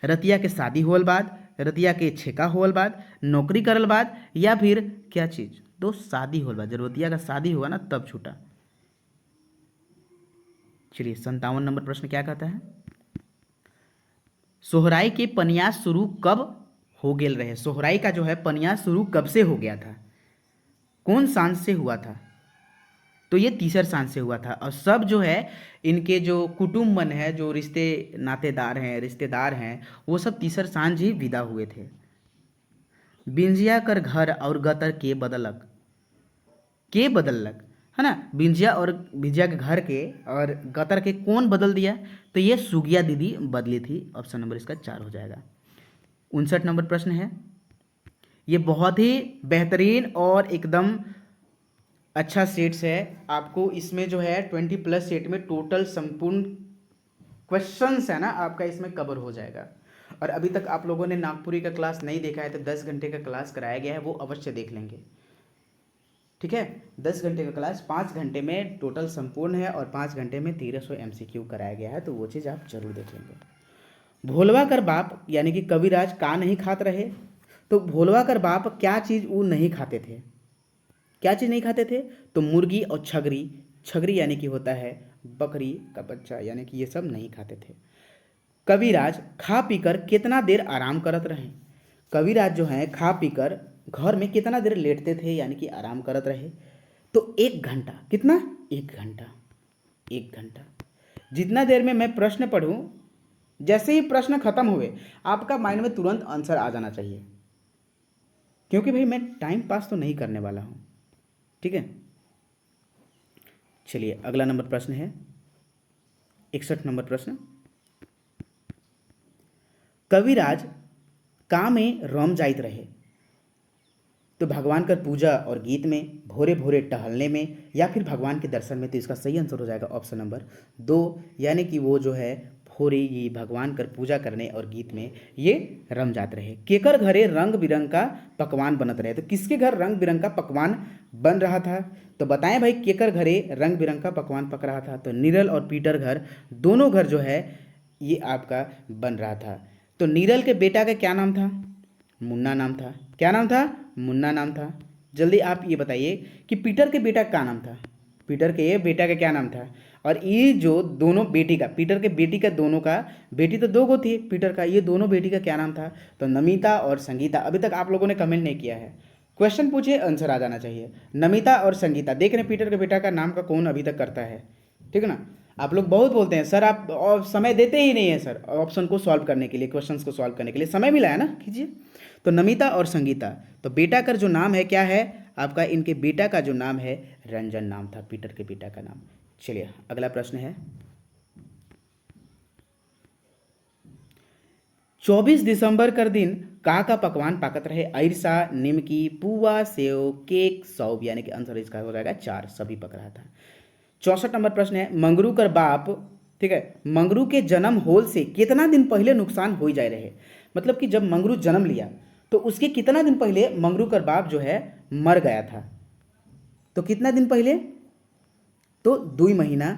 रतिया के शादी होल बाद, रतिया के छेका होल बाद, नौकरी करल बाद, या फिर क्या चीज? तो शादी होल बाद, जब रतिया का शादी हुआ ना तब छूटा। चलिए 57 नंबर प्रश्न क्या कहता है? सोहराई के पनियास शुरू कब हो गेल रहे? सोहराई का जो है पनियास शुरू कब से हो गया था? कौन सांस से हुआ था? तो ये तीसर सांस से हुआ था। और सब जो है इनके जो कुटुंबन है, जो रिश्तेदार हैं वो सब तीसर सांझ ही विदा हुए थे। बिंजिया कर घर और गतर के बदलक, के बदलक है ना? बिंजिया के घर के और गतर के कौन बदल दिया? तो ये सुगिया दीदी बदली थी। ऑप्शन नंबर इसका 4 हो जाएगा। 59 नंबर प्रश्न है, ये बहुत ही बेहतरीन और एकदम अच्छा सेट्स है। आपको इसमें जो है 20+ सेट में टोटल संपूर्ण क्वेश्चंस है ना आपका इसमें कवर हो जाएगा। और अभी तक आप लोगों ने नागपुरी का क्लास नहीं देखा है तो 10 घंटे का क्लास कराया गया है, वो अवश्य देख लेंगे। ठीक है, 10 घंटे का क्लास 5 घंटे में टोटल संपूर्ण है और 5 घंटे में 1300 MCQ कराया गया है, तो वो चीज़ आप जरूर देख लेंगे। भोलवा कर बाप यानी कि कविराज का नहीं खात रहे? तो भोलवा कर बाप क्या चीज़ वो नहीं खाते थे? क्या चीज़ नहीं खाते थे? तो मुर्गी और छगरी छगरी यानी कि होता है बकरी का बच्चा, यानी कि ये सब नहीं खाते थे। कविराज खा पीकर कितना देर आराम करत रहे। कविराज जो है खा पीकर घर में कितना देर लेटते थे यानी कि आराम करत रहे। तो 1 घंटा। कितना? 1 घंटा। 1 घंटा। जितना देर में मैं प्रश्न पढ़ूं, जैसे ही प्रश्न खत्म हुए आपका माइंड में तुरंत आंसर आ जाना चाहिए, क्योंकि भाई मैं टाइम पास तो नहीं करने वाला हूं। ठीक है, चलिए अगला नंबर प्रश्न है 61 नंबर प्रश्न। कविराज का में रम जाइत रहे। तो भगवान का पूजा और गीत में, भोरे भोरे टहलने में, या फिर भगवान के दर्शन में। तो इसका सही आंसर हो जाएगा ऑप्शन नंबर 2, यानी कि वो जो है भोरे ये भगवान कर पूजा करने और गीत में ये रम जाते रहे। केकर घरे रंग बिरंग का पकवान बनत रहे। तो किसके घर रंग बिरंग का पकवान बन रहा था? तो बताएं भाई, केकर घरे रंग बिरंग का पकवान पक रहा था? तो नीरल और पीटर घर, दोनों घर जो है ये आपका बन रहा था। तो नीरल के बेटा का क्या नाम था? मुन्ना नाम था। क्या नाम था? मुन्ना नाम था। जल्दी आप ये बताइए कि पीटर के बेटा का नाम था? पीटर के बेटा का क्या नाम था? और ये जो दोनों बेटी का, पीटर के बेटी का, दोनों का, बेटी तो 2 गो थी पीटर का, ये दोनों बेटी का क्या नाम था? तो नमिता और संगीता। अभी तक आप लोगों ने कमेंट नहीं किया है, क्वेश्चन पूछिए, आंसर आ जाना चाहिए। नमिता और संगीता। देख रहे हैं पीटर के बेटा का नाम का कौन अभी तक करता है? ठीक है ना। आप लोग बहुत बोलते हैं सर आप और समय देते ही नहीं है सर ऑप्शन को सॉल्व करने के लिए, क्वेश्चंस को सॉल्व करने के लिए समय मिला है ना, कीजिए। तो नमिता और संगीता, तो बेटा का जो नाम है क्या है आपका? इनके बेटा का जो नाम है रंजन नाम था, पीटर के बेटा का नाम। चलिए अगला प्रश्न है 24 दिसंबर कर दिन का पकवान पाकत रहे। अरसा, निमकी, पुआ, सेव, केक, सौब, यानी कि आंसर इसका हो जाएगा 4, सभी पक रहा था। 64 नंबर प्रश्न है मंगरू कर बाप, ठीक है, मंगरू के जन्म होल से कितना दिन पहले नुकसान हो जाए रहे। मतलब कि जब मंगरू जन्म लिया तो उसके कितना दिन पहले मंगरू कर बाप जो है मर गया था। तो कितना दिन पहले? तो 2 महीना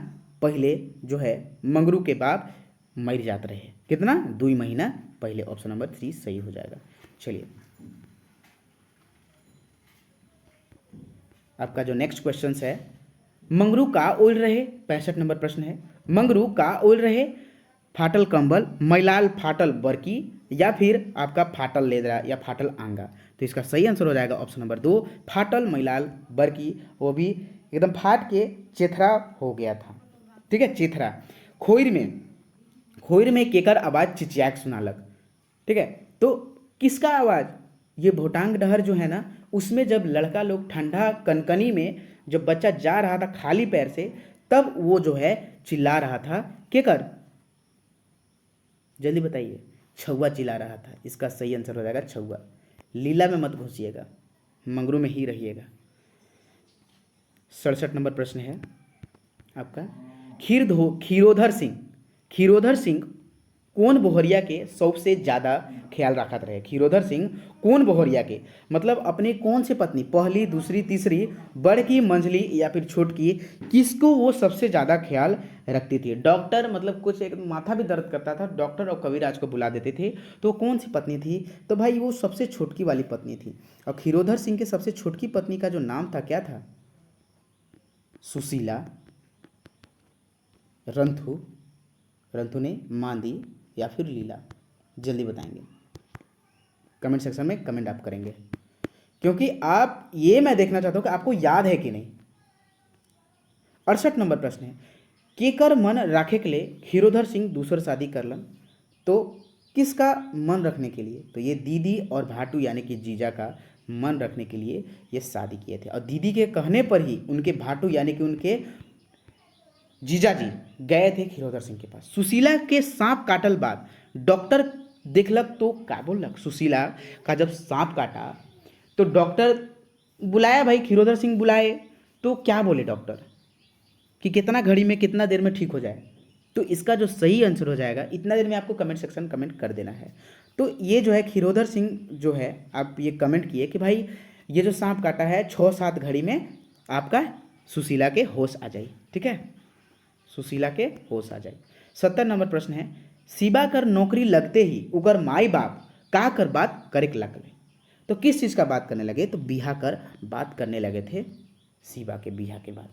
पहले जो है मंगरू के बाप मर जाते रहे। कितना? 2 महीना पहले। ऑप्शन नंबर 3 सही हो जाएगा। चलिए आपका जो नेक्स्ट क्वेश्चन है, मंगरू का ओल रहे। 65 नंबर प्रश्न है, मंगरू का ओल रहे। फाटल कंबल, मैलाल फाटल बरकी, या फिर आपका फाटल लेदरा या फाटल आंगा। तो इसका सही आंसर हो जाएगा ऑप्शन नंबर 2, फाटल मैलाल बरकी। वो भी एकदम फाट के चेथरा हो गया था। ठीक है, चेथरा। खोइर में केकर आवाज चिचियाक सुना लग। ठीक है, तो किसका आवाज? ये भोटांग डहर जो है ना, उसमें जब लड़का लोग ठंडा कनकनी में जब बच्चा जा रहा था खाली पैर से, तब वो जो है चिल्ला रहा था। केकर? जल्दी बताइए। छौआ चिल्ला रहा था। इसका सही आंसर हो जाएगा छौआ। लीला में मत घुसिएगा, मंगरू में ही रहिएगा। 67 नंबर प्रश्न है आपका, खीरोधर सिंह कौन बोहरिया के सबसे ज़्यादा ख्याल रखत रहे। खीरोधर सिंह कौन बोहरिया के, मतलब अपनी कौन सी पत्नी, पहली, दूसरी, तीसरी, बड़की, मंझली या फिर छोटकी, किसको वो सबसे ज़्यादा ख्याल रखती थी। डॉक्टर, मतलब कुछ एक माथा भी दर्द करता था, डॉक्टर और कविराज को बुला देते थे। तो कौन सी पत्नी थी? तो भाई वो सबसे छोटकी वाली पत्नी थी। और खीरोधर सिंह के सबसे छोटकी पत्नी का जो नाम था क्या था? सुशीला, रंथु ने, मांदी या फिर लीला। जल्दी बताएंगे, कमेंट सेक्शन में कमेंट आप करेंगे, क्योंकि आप ये मैं देखना चाहता हूं कि आपको याद है कि नहीं। 68 नंबर प्रश्न है, केकर मन राखे के लिए खीरोधर सिंह दूसर शादी करलन। तो किसका मन रखने के लिए? तो ये दीदी और भाटू यानी कि जीजा का मन रखने के लिए ये शादी किए थे। और दीदी के कहने पर ही उनके भाटू यानी कि उनके जीजा जी गए थे खीरोधर सिंह के पास। सुशीला के सांप काटल बाद डॉक्टर देखलक तो क्या बोलक? सुशीला का जब सांप काटा तो डॉक्टर बुलाया, भाई खीरोधर सिंह बुलाए, तो क्या बोले डॉक्टर कि कितना घड़ी में, कितना देर में ठीक हो जाए। तो इसका जो सही आंसर हो जाएगा, इतना देर में आपको कमेंट सेक्शन कमेंट कर देना है। तो ये जो है खीरोधर सिंह जो है, आप ये कमेंट किए कि भाई ये जो सांप काटा है 6-7 घड़ी में आपका सुशीला के होश आ जाए। ठीक है, सुशीला के होश आ जाए। 70 नंबर प्रश्न है, शिवा कर नौकरी लगते ही उकर माई बाप का कर बात करे के लगले। तो किस चीज़ का बात करने लगे? तो बिहा कर बात करने लगे थे शिवा के बिहा के बाद।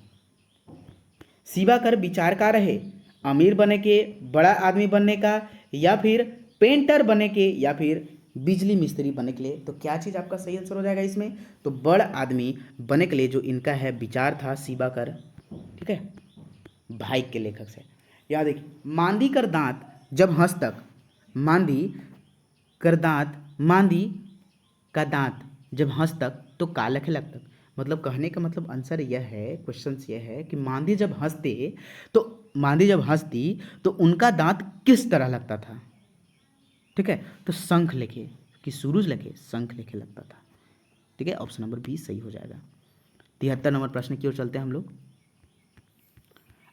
शिवाकर विचारकार है, अमीर बने के, बड़ा आदमी बनने का, या फिर पेंटर बने के, या फिर बिजली मिस्त्री बनने के लिए। तो क्या चीज़ आपका सही आंसर हो जाएगा इसमें? तो बड़ा आदमी बनने के लिए जो इनका है विचार था शिवाकर, ठीक है, भाई के लेखक से। याद देखिए, मांदी कर दांत जब हंस तक, मांदी कर दांत, मांदी का दांत जब हंस तक तो काला खिलक तक। मतलब कहने का मतलब आंसर यह है, क्वेश्चन यह है कि मांदी जब हंसते तो मांदी जब हंसती तो उनका दांत किस तरह लगता था, ठीक है। तो शंख लेके कि सूरज लेके शंख लेके लगता था, ठीक है। ऑप्शन नंबर बी सही हो जाएगा। 73 नंबर प्रश्न की ओर चलते हैं हम लोग।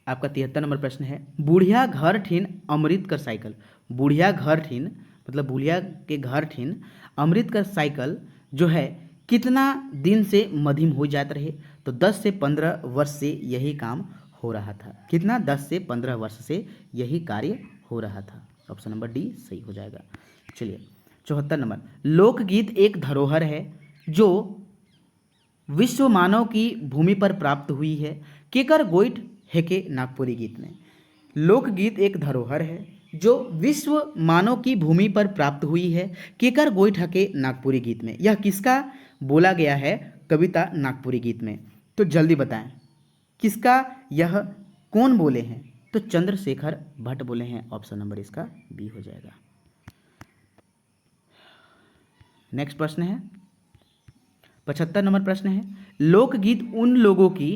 आपका 73 नंबर प्रश्न है, बुढ़िया घर ठीन अमृत कर साइकिल। बुढ़िया घर ठीन मतलब बुढ़िया के घर ठीन अमृत कर साइकिल जो है कितना दिन से मध्यम हो जाते रहे। तो 10 से 15 वर्ष से यही काम हो रहा था। कितना? 10 से 15 वर्ष से यही कार्य हो रहा था। ऑप्शन नंबर डी सही हो जाएगा। चलिए 74 नंबर, लोकगीत एक धरोहर है जो विश्व मानव की भूमि पर प्राप्त हुई है। केकर गोइठ हेके नागपुरी गीत में। लोकगीत एक धरोहर है जो विश्व मानव की भूमि पर प्राप्त हुई है। केकर गोइठ हके नागपुरी गीत में। यह किसका बोला गया है कविता नागपुरी गीत में? तो जल्दी बताएं किसका, यह कौन बोले हैं? तो चंद्रशेखर भट्ट बोले हैं। ऑप्शन नंबर इसका बी हो जाएगा। नेक्स्ट प्रश्न है 75 नंबर प्रश्न है, लोकगीत उन लोगों की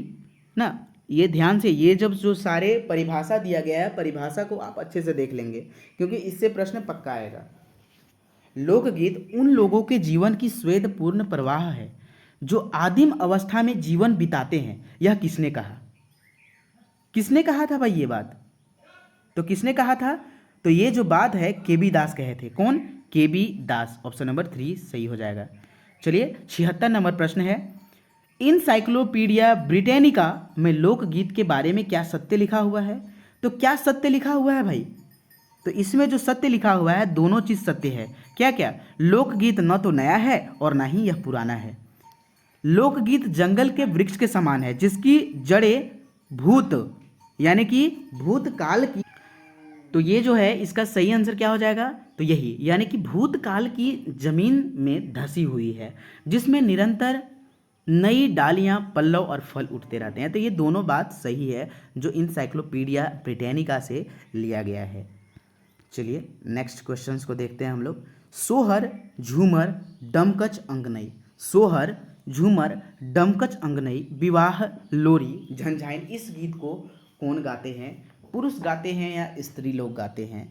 ना, ये ध्यान से, ये जब जो सारे परिभाषा दिया गया है, परिभाषा को आप अच्छे से देख लेंगे क्योंकि इससे प्रश्न पक्का आएगा। लोकगीत उन लोगों के जीवन की स्वेदपूर्ण प्रवाह है जो आदिम अवस्था में जीवन बिताते हैं। यह किसने कहा? किसने कहा था भाई ये बात? तो किसने कहा था? तो ये जो बात है केबी दास कहे थे। कौन? केबी दास। ऑप्शन नंबर 3 सही हो जाएगा। चलिए 76 नंबर प्रश्न है, इनसाइक्लोपीडिया ब्रिटेनिका में लोकगीत के बारे में क्या सत्य लिखा हुआ है? तो क्या सत्य लिखा हुआ है भाई? तो इसमें जो सत्य लिखा हुआ है दोनों चीज सत्य है। क्या क्या? लोकगीत न तो नया है और ना ही यह पुराना है। लोकगीत जंगल के वृक्ष के समान है जिसकी जड़ें भूत यानी कि भूतकाल की। तो ये जो है इसका सही आंसर क्या हो जाएगा? तो यही, यानी कि भूतकाल की जमीन में धसी हुई है जिसमें निरंतर नई डालियां, पल्लव और फल उठते रहते हैं। तो ये दोनों बात सही है जो इनसाइक्लोपीडिया ब्रिटेनिका से लिया गया है। चलिए नेक्स्ट क्वेश्चंस को देखते हैं हम लोग। सोहर झूमर डमकच अंगनई। सोहर झूमर डमकच अंगनई विवाह लोरी झंझाइन, इस गीत को कौन गाते हैं? पुरुष गाते हैं या स्त्री लोग गाते हैं?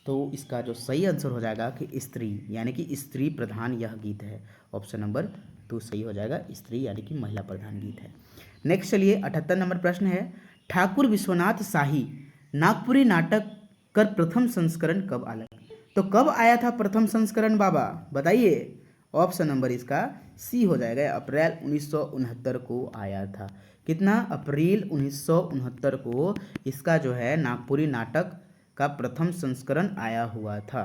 तो इसका जो सही आंसर हो जाएगा कि स्त्री, यानी कि स्त्री प्रधान यह गीत है। ऑप्शन नंबर 2 सही हो जाएगा। स्त्री यानी कि महिला प्रधान गीत है। नेक्स्ट चलिए 78 नंबर प्रश्न है, ठाकुर विश्वनाथ शाही नागपुरी नाटक कर प्रथम संस्करण कब आया? तो कब आया था प्रथम संस्करण बाबा बताइए? ऑप्शन नंबर इसका सी हो जाएगा। अप्रैल 1969 को आया था। कितना? अप्रैल 1969 को इसका जो है नागपुरी नाटक का प्रथम संस्करण आया हुआ था।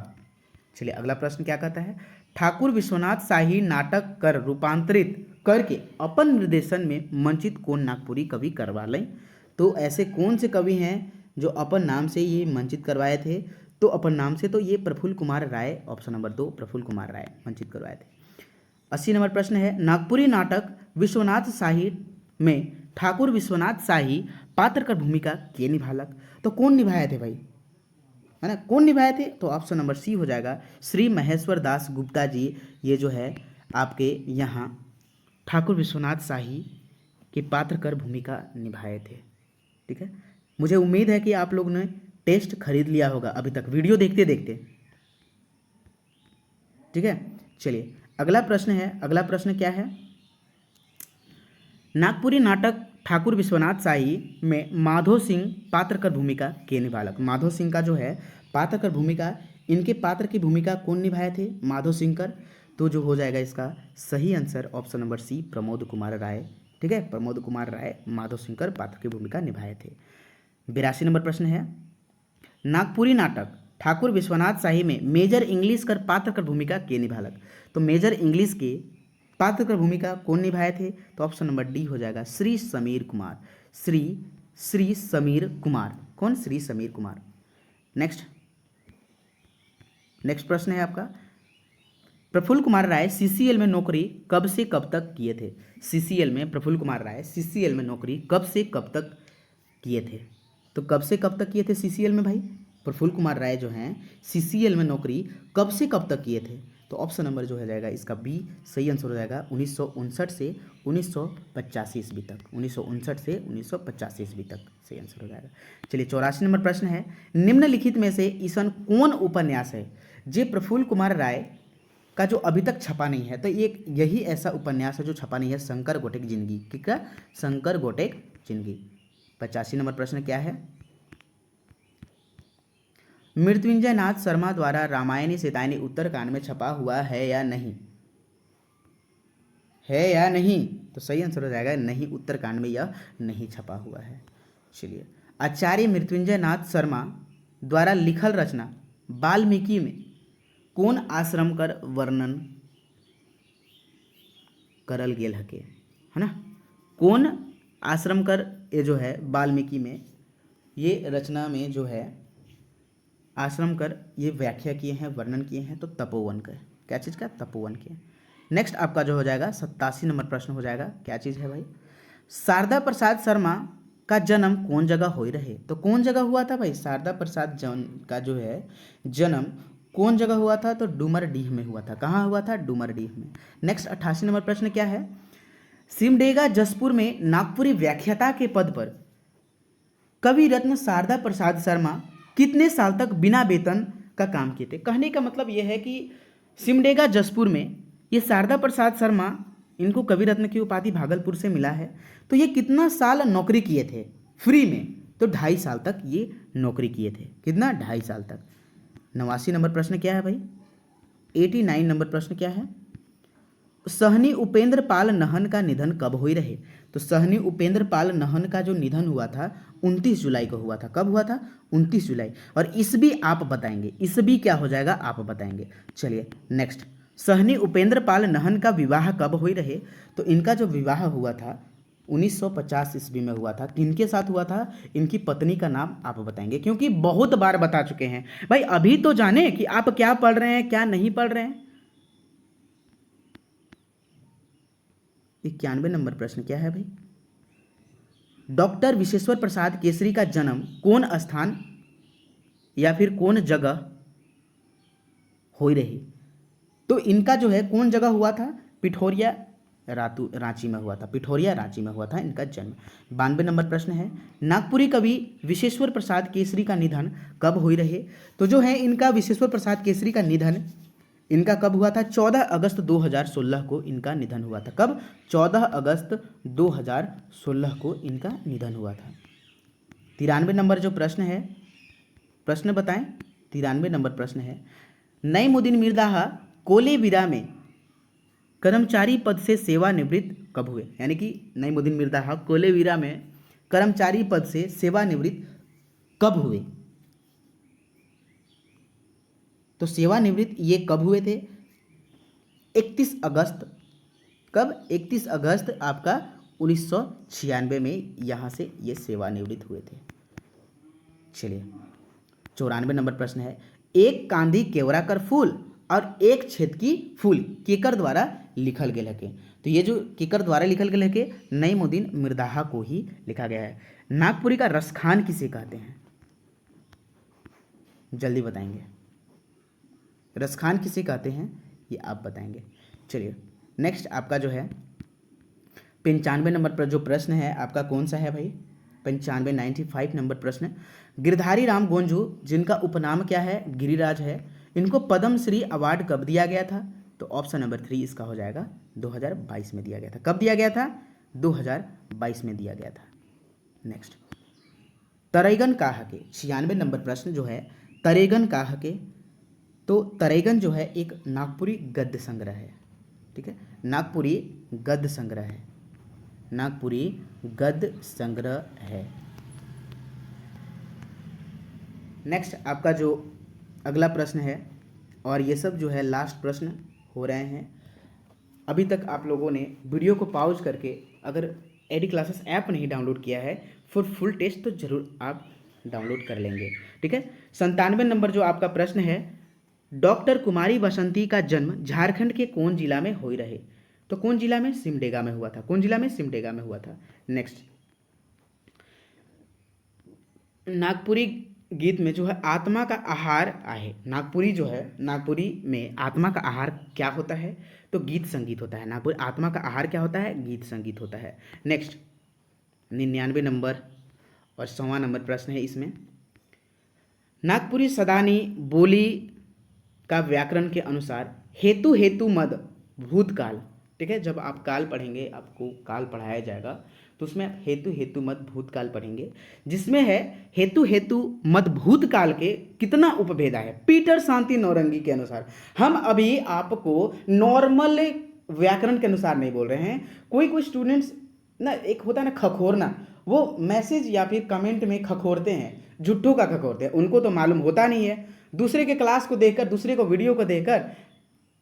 चलिए अगला प्रश्न क्या कहता है, ठाकुर विश्वनाथ शाही नाटक कर रूपांतरित करके अपन निर्देशन में मंचित कौन नागपुरी कवि करवा लें? तो ऐसे कौन से कवि हैं जो अपन नाम से ये मंचित करवाए थे? तो अपन नाम से तो ये प्रफुल्ल कुमार राय, ऑप्शन नंबर 2 प्रफुल्ल कुमार राय मंचित करवाए थे। 80 नंबर प्रश्न है, नागपुरी नाटक विश्वनाथ शाही में ठाकुर विश्वनाथ शाही पात्र का भूमिका के निभालक? तो कौन निभाए थे भाई, है ना? कौन निभाए थे? तो ऑप्शन नंबर सी हो जाएगा, श्री महेश्वर दास गुप्ता जी। ये जो है आपके यहाँ ठाकुर विश्वनाथ शाही के पात्र कर भूमिका निभाए थे। ठीक है, मुझे उम्मीद है कि आप लोग ने टेस्ट खरीद लिया होगा अभी तक वीडियो देखते देखते। ठीक है, चलिए अगला प्रश्न है। अगला प्रश्न क्या है, नागपुरी नाटक ठाकुर विश्वनाथ शाही में माधो सिंह पात्र कर भूमिका के निभालक? माधो सिंह का जो है पात्र कर भूमिका, इनके पात्र की भूमिका कौन निभाए थे? माधो सिंह कर। तो जो हो जाएगा इसका सही answer option number C Pramod Kumar Rai. ठीक है, प्रमोद कुमार राय माधो सिंह कर पात्र की भूमिका निभाए थे। 82 नंबर प्रश्न है, नागपुरी नाटक ठाकुर विश्वनाथ शाही में मेजर इंग्लिश कर पात्र कर भूमिका के निभालक? तो मेजर इंग्लिश के पात्र कर भूमिका कौन निभाए थे? तो ऑप्शन नंबर डी हो जाएगा, श्री समीर कुमार। श्री श्री समीर कुमार। कौन? श्री समीर कुमार। नेक्स्ट प्रश्न है आपका, प्रफुल्ल कुमार राय सीसीएल में नौकरी कब से कब तक किए थे? सीसीएल में प्रफुल्ल कुमार राय सीसीएल में नौकरी कब से कब तक किए थे? तो कब से कब तक किए थे सीसीएल में भाई? प्रफुल्ल कुमार राय जो हैं सीसीएल में नौकरी कब से कब तक किए थे? तो ऑप्शन नंबर जो हो जाएगा इसका बी सही आंसर हो जाएगा 1959 से 1985 ईस्वी तक। 1959 से 1985 ईस्वी तक सही आंसर हो जाएगा। चलिए 84 नंबर प्रश्न है, निम्नलिखित में से ईसन कौन उपन्यास है जे प्रफुल्ल कुमार राय का जो अभी तक छपा नहीं है? तो एक यही ऐसा उपन्यास है जो छपा नहीं है, शंकर गोटेक जिंदगी। ठीक है, शंकर गोटेक जिंदगी। 85 नंबर प्रश्न क्या है, मृत्युंजय नाथ शर्मा द्वारा रामायणी शतकानी उत्तरकांड में छपा हुआ है या नहीं? है या नहीं? तो सही आंसर हो जाएगा नहीं, उत्तरकांड में यह नहीं छपा हुआ है। चलिए, आचार्य मृत्युंजय नाथ शर्मा द्वारा लिखल रचना वाल्मीकि में कौन आश्रम कर वर्णन करल गेल हके? है ना, कौन आश्रम कर ये जो है वाल्मीकि में ये रचना में जो है आश्रम कर ये व्याख्या किए हैं, वर्णन किए हैं, तो तपोवन का। क्या चीज़ का? तपोवन के। नेक्स्ट आपका जो हो जाएगा 87 नंबर प्रश्न हो जाएगा, क्या चीज़ है भाई, शारदा प्रसाद शर्मा का जन्म कौन जगह हो रहे? तो कौन जगह हुआ था भाई? शारदा प्रसाद का जो है जन्म कौन जगह हुआ था? तो डूमरडीह में हुआ था। कहाँ हुआ था? डूमरडीह में। नेक्स्ट 88 नंबर प्रश्न क्या है, सिमडेगा जसपुर में नागपुरी व्याख्याता के पद पर कवि रत्न शारदा प्रसाद शर्मा कितने साल तक बिना वेतन का काम किए थे? कहने का मतलब यह है कि सिमडेगा जसपुर में ये शारदा प्रसाद शर्मा, इनको कवि रत्न की उपाधि भागलपुर से मिला है, तो ये कितना साल नौकरी किए थे फ्री में? तो 2.5 साल तक ये नौकरी किए थे। कितना? 2.5 साल तक। 89 नंबर प्रश्न क्या है भाई, 89 नंबर प्रश्न क्या है, सहनी उपेंद्र पाल नहन का निधन कब हुई रहे? तो सहनी उपेंद्र पाल नहन का जो निधन हुआ था 29 जुलाई को हुआ था। कब हुआ था? 29 जुलाई। और ईस्वी आप बताएंगे, ईस्वी क्या हो जाएगा आप बताएंगे। चलिए नेक्स्ट, सहनी उपेंद्र पाल नहन का विवाह कब हुई रहे? तो इनका जो विवाह हुआ था 1950 ईस्वी में हुआ था। किनके साथ हुआ था? इनकी पत्नी का नाम आप बताएंगे, क्योंकि बहुत बार बता चुके हैं भाई। अभी तो जाने कि आप क्या पढ़ रहे हैं क्या नहीं पढ़ रहे हैं। 91 नंबर प्रश्न क्या है भाई, डॉक्टर विश्वेश्वर प्रसाद केसरी का जन्म कौन स्थान या फिर कौन जगह हो रही? तो इनका जो है कौन जगह हुआ था? पिठोरिया रांची में हुआ था। पिठोरिया रांची में हुआ था इनका जन्म। 92 नंबर प्रश्न है, नागपुरी कवि विश्वेश्वर प्रसाद केसरी का निधन कब हुई रहे? तो जो है इनका विश्वेश्वर प्रसाद केसरी का निधन इनका कब हुआ था? 14 अगस्त 2016 को इनका निधन हुआ था। कब? 14 अगस्त 2016 को इनका निधन हुआ था। 93 नंबर जो प्रश्न है, प्रश्न बताएं। 93 नंबर प्रश्न है, नईमुद्दीन मिर्ज़ा कोलेबिरा में कर्मचारी पद से सेवानिवृत्त कब हुए? यानी कि नईमुद्दीन मिर्ज़ा कोलेबिरा में कर्मचारी पद से सेवानिवृत्त कब हुए? तो सेवानिवृत्त ये कब हुए थे? 31 अगस्त। कब? 31 अगस्त आपका 1996 में यहाँ से ये सेवानिवृत्त हुए थे। चलिए 94 नंबर प्रश्न है, एक कांधी केवड़ा कर फूल और एक छेदकी फूल केकर द्वारा लिखल गेल है? तो ये जो केकर द्वारा लिखल गेल है नईमुद्दीन मिर्ज़ा को ही लिखा गया है। नागपुरी का रसखान किसे कहते हैं? जल्दी बताएंगे, रसखान किसे कहते हैं ये आप बताएंगे। चलिए नेक्स्ट आपका जो है 95 नंबर पर जो प्रश्न है आपका कौन सा है भाई? 95 नंबर प्रश्न, गिरधारी राम गोंजू जिनका उपनाम क्या है? गिरिराज है, इनको पद्म श्री अवार्ड कब दिया गया था? तो ऑप्शन नंबर 3 इसका हो जाएगा 2022 में दिया गया था। कब दिया गया था? 2022 में दिया गया था। नेक्स्ट, तरेगन काह के 96 नंबर प्रश्न जो है, तरेगन काह के, तो तरेगन जो है एक नागपुरी गद्य संग्रह है। ठीक है, नागपुरी गद्य संग्रह है, नागपुरी गद्य संग्रह है। नेक्स्ट आपका जो अगला प्रश्न है, और ये सब जो है लास्ट प्रश्न हो रहे हैं। अभी तक आप लोगों ने वीडियो को पॉज करके अगर एडी क्लासेस ऐप नहीं डाउनलोड किया है फॉर फुल टेस्ट तो जरूर आप डाउनलोड कर लेंगे। ठीक है, 97 नंबर जो आपका प्रश्न है, डॉक्टर कुमारी बसंती का जन्म झारखंड के कौन जिला में हो रहे? तो कौन जिला में? सिमडेगा में हुआ था। कौन जिला में? सिमडेगा में हुआ था। नेक्स्ट, नागपुरी गीत में जो है आत्मा का आहार आहे, नागपुरी जो है, नागपुरी में आत्मा का आहार क्या होता है? तो गीत संगीत होता है। नागपुर आत्मा का आहार क्या होता है? गीत संगीत होता है। नेक्स्ट, 99 नंबर और 100वां नंबर प्रश्न है इसमें, नागपुरी सदानी बोली का व्याकरण के अनुसार हेतु हेतु मद भूतकाल। ठीक है, जब आप काल पढ़ेंगे, आपको काल पढ़ाया जाएगा, तो उसमें आप हेतु हेतु मद भूतकाल पढ़ेंगे, जिसमें है हेतु हेतु मद भूतकाल के कितना उपभेद है पीटर शांति नौरंगी के अनुसार। हम अभी आपको नॉर्मल व्याकरण के अनुसार नहीं बोल रहे हैं। कोई कोई स्टूडेंट्स ना, एक होता है ना खखोरना, वो मैसेज या फिर कमेंट में खखोरते हैं, झुट्ठू का खखोरते हैं, उनको तो मालूम होता नहीं है। दूसरे के क्लास को देखकर, दूसरे को वीडियो को देखकर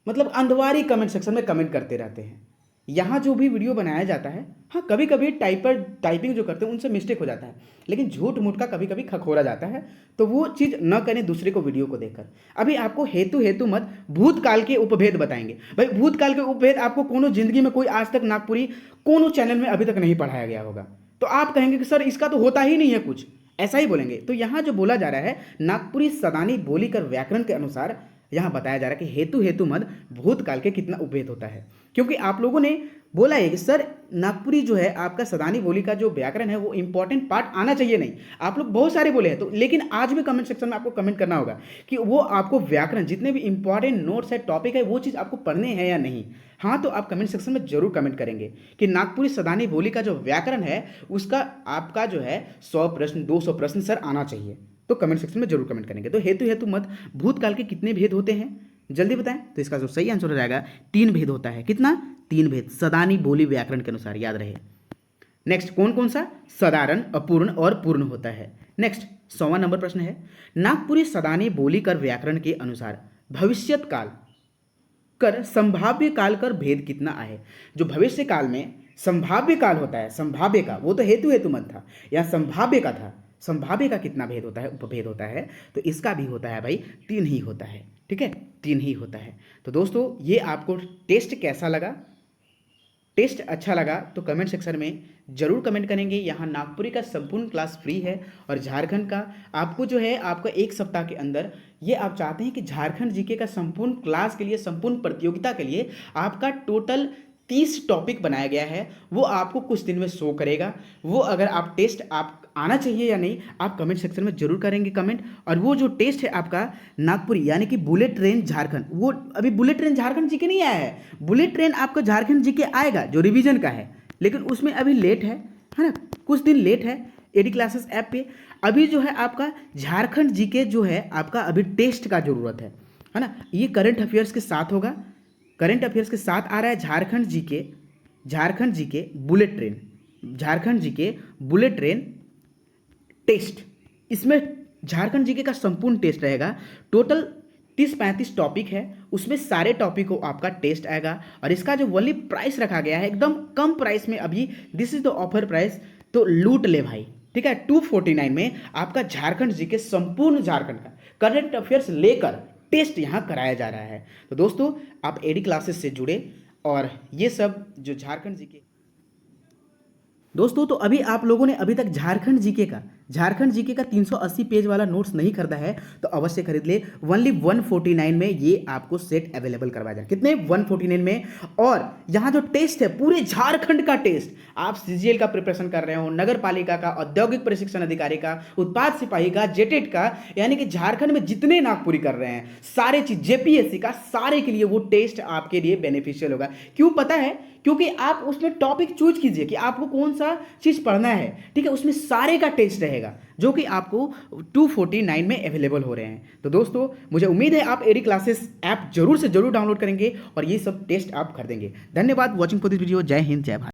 मतलब अंधवारी कमेंट सेक्शन में कमेंट करते रहते हैं। यहाँ जो भी वीडियो बनाया जाता है, हाँ कभी कभी टाइपिंग जो करते हैं उनसे मिस्टेक हो जाता है, लेकिन झूठ मूठ का कभी कभी खखोरा जाता है, तो वो चीज़ न करें दूसरे को वीडियो को देखकर। अभी आपको हेतु हेतु मत भूतकाल के उपभेद बताएंगे। भाई भूतकाल के उपभेद आपको कोनो जिंदगी में कोई आज तक नागपुरी कोनो चैनल में अभी तक नहीं पढ़ाया गया होगा, तो आप कहेंगे कि सर इसका तो होता ही नहीं है कुछ, ऐसा ही बोलेंगे। तो यहाँ जो बोला जा रहा है, नागपुरी सदानी बोली कर व्याकरण के अनुसार यहाँ बताया जा रहा है कि हेतु हेतु मद भूतकाल के कितना उपभेद होता है। क्योंकि आप लोगों ने बोला है कि सर नागपुरी जो है आपका सदानी बोली का जो व्याकरण है वो इंपॉर्टेंट पार्ट आना चाहिए, नहीं, आप लोग बहुत सारे बोले हैं, तो लेकिन आज भी कमेंट सेक्शन में आपको कमेंट करना होगा कि वो आपको व्याकरण जितने भी इंपॉर्टेंट नोट्स है, टॉपिक है, वो चीज़ आपको पढ़ने हैं या नहीं। हाँ, तो आप कमेंट सेक्शन में जरूर कमेंट करेंगे कि नागपुरी सदानी बोली का जो व्याकरण है उसका आपका जो है 100 प्रश्न 200 प्रश्न सर आना चाहिए, तो कमेंट सेक्शन में जरूर कमेंट करेंगे। तो हेतु हेतु मत भूतकाल के कितने भेद होते हैं जल्दी बताएं? तो इसका जो सही आंसर हो जाएगा 3 भेद होता है। कितना? 3 भेद, सदानी बोली व्याकरण के अनुसार, याद रहे। नेक्स्ट, कौन कौन सा? साधारण, अपूर्ण और पूर्ण होता है। नेक्स्ट 100वां नंबर प्रश्न है, नागपुरी सदानी बोली कर व्याकरण के अनुसार भविष्यत काल कर संभाव्य काल कर भेद कितना है? जो भविष्य काल में संभाव्य काल होता है, संभाव्य का, वो तो हेतु हेतु मत था, यहाँ संभाव्य का था, संभाव्य का कितना भेद होता है, उपभेद होता है? तो इसका भी होता है भाई 3 ही होता है। ठीक है, 3 ही होता है। तो दोस्तों ये आपको टेस्ट कैसा लगा? टेस्ट अच्छा लगा तो कमेंट सेक्शन में जरूर कमेंट करेंगे। यहाँ नागपुरी का संपूर्ण क्लास फ्री है और झारखंड का आपको जो है आपका 1 सप्ताह के अंदर, ये आप चाहते हैं कि झारखंड जीके का संपूर्ण क्लास के लिए, संपूर्ण प्रतियोगिता के लिए आपका टोटल 30 टॉपिक बनाया गया है, वो आपको कुछ दिन में शो करेगा। वो अगर आप टेस्ट आप आना चाहिए या नहीं, आप कमेंट सेक्शन में जरूर करेंगे कमेंट। और वो जो टेस्ट है आपका नागपुरी यानी कि बुलेट ट्रेन झारखंड, वो अभी बुलेट ट्रेन झारखंड जीके नहीं आया है, बुलेट ट्रेन आपका झारखंड जीके आएगा जो रिवीजन का है, लेकिन उसमें अभी लेट है ना, कुछ दिन लेट है एडी क्लासेस ऐप पे। अभी जो है आपका झारखंड जीके जो है आपका अभी टेस्ट का जरूरत है ना, ये करंट अफेयर्स के साथ होगा, करंट अफेयर्स के साथ आ रहा है Jharkhand GK bullet train, Jharkhand GK bullet train test. इसमें झारखंड जीके का संपूर्ण टेस्ट रहेगा। टोटल 30-35 टॉपिक है, उसमें सारे टॉपिक को आपका टेस्ट आएगा। और इसका जो वली प्राइस रखा गया है एकदम कम प्राइस में, अभी this is the offer price, तो लूट ले भाई। ठीक है, 249 में आपका झारखंड जीके संपूर्ण झारखंड का करंट अफेयर्स लेकर टेस्ट यहाँ कराया जा रहा है। तो दोस्तों आप एडी क्लासेस से जुड़े और ये सब जो झारखंड जीके, दोस्तों तो अभी आप लोगों ने अभी तक झारखंड जीके का 380 पेज वाला नोट्स नहीं खरीदा है तो अवश्य खरीद ले। ओनली 149 में ये आपको सेट अवेलेबल करवाया जाए। कितने? 149 में। और यहाँ जो टेस्ट है पूरे झारखंड का टेस्ट, आप सीजीएल का प्रिपरेशन कर रहे हो, नगर पालिका का, औद्योगिक प्रशिक्षण अधिकारी का, उत्पाद सिपाही का, जेटेट का, यानी कि झारखंड में जितने नागपुरी कर रहे हैं सारे चीज, जेपीएससी का, सारे के लिए वो टेस्ट आपके लिए बेनिफिशियल होगा। क्यों पता है? क्योंकि आप उसमें टॉपिक चूज कीजिए कि आपको कौन सा चीज पढ़ना है। ठीक है, उसमें सारे का टेस्ट रहेगा जो कि आपको 249 में अवेलेबल हो रहे हैं। तो दोस्तों मुझे उम्मीद है आप एडी क्लासेस ऐप जरूर से जरूर डाउनलोड करेंगे और ये सब टेस्ट आप कर देंगे। धन्यवाद वॉचिंग फॉर दिस वीडियो। जय हिंद, जय भारत।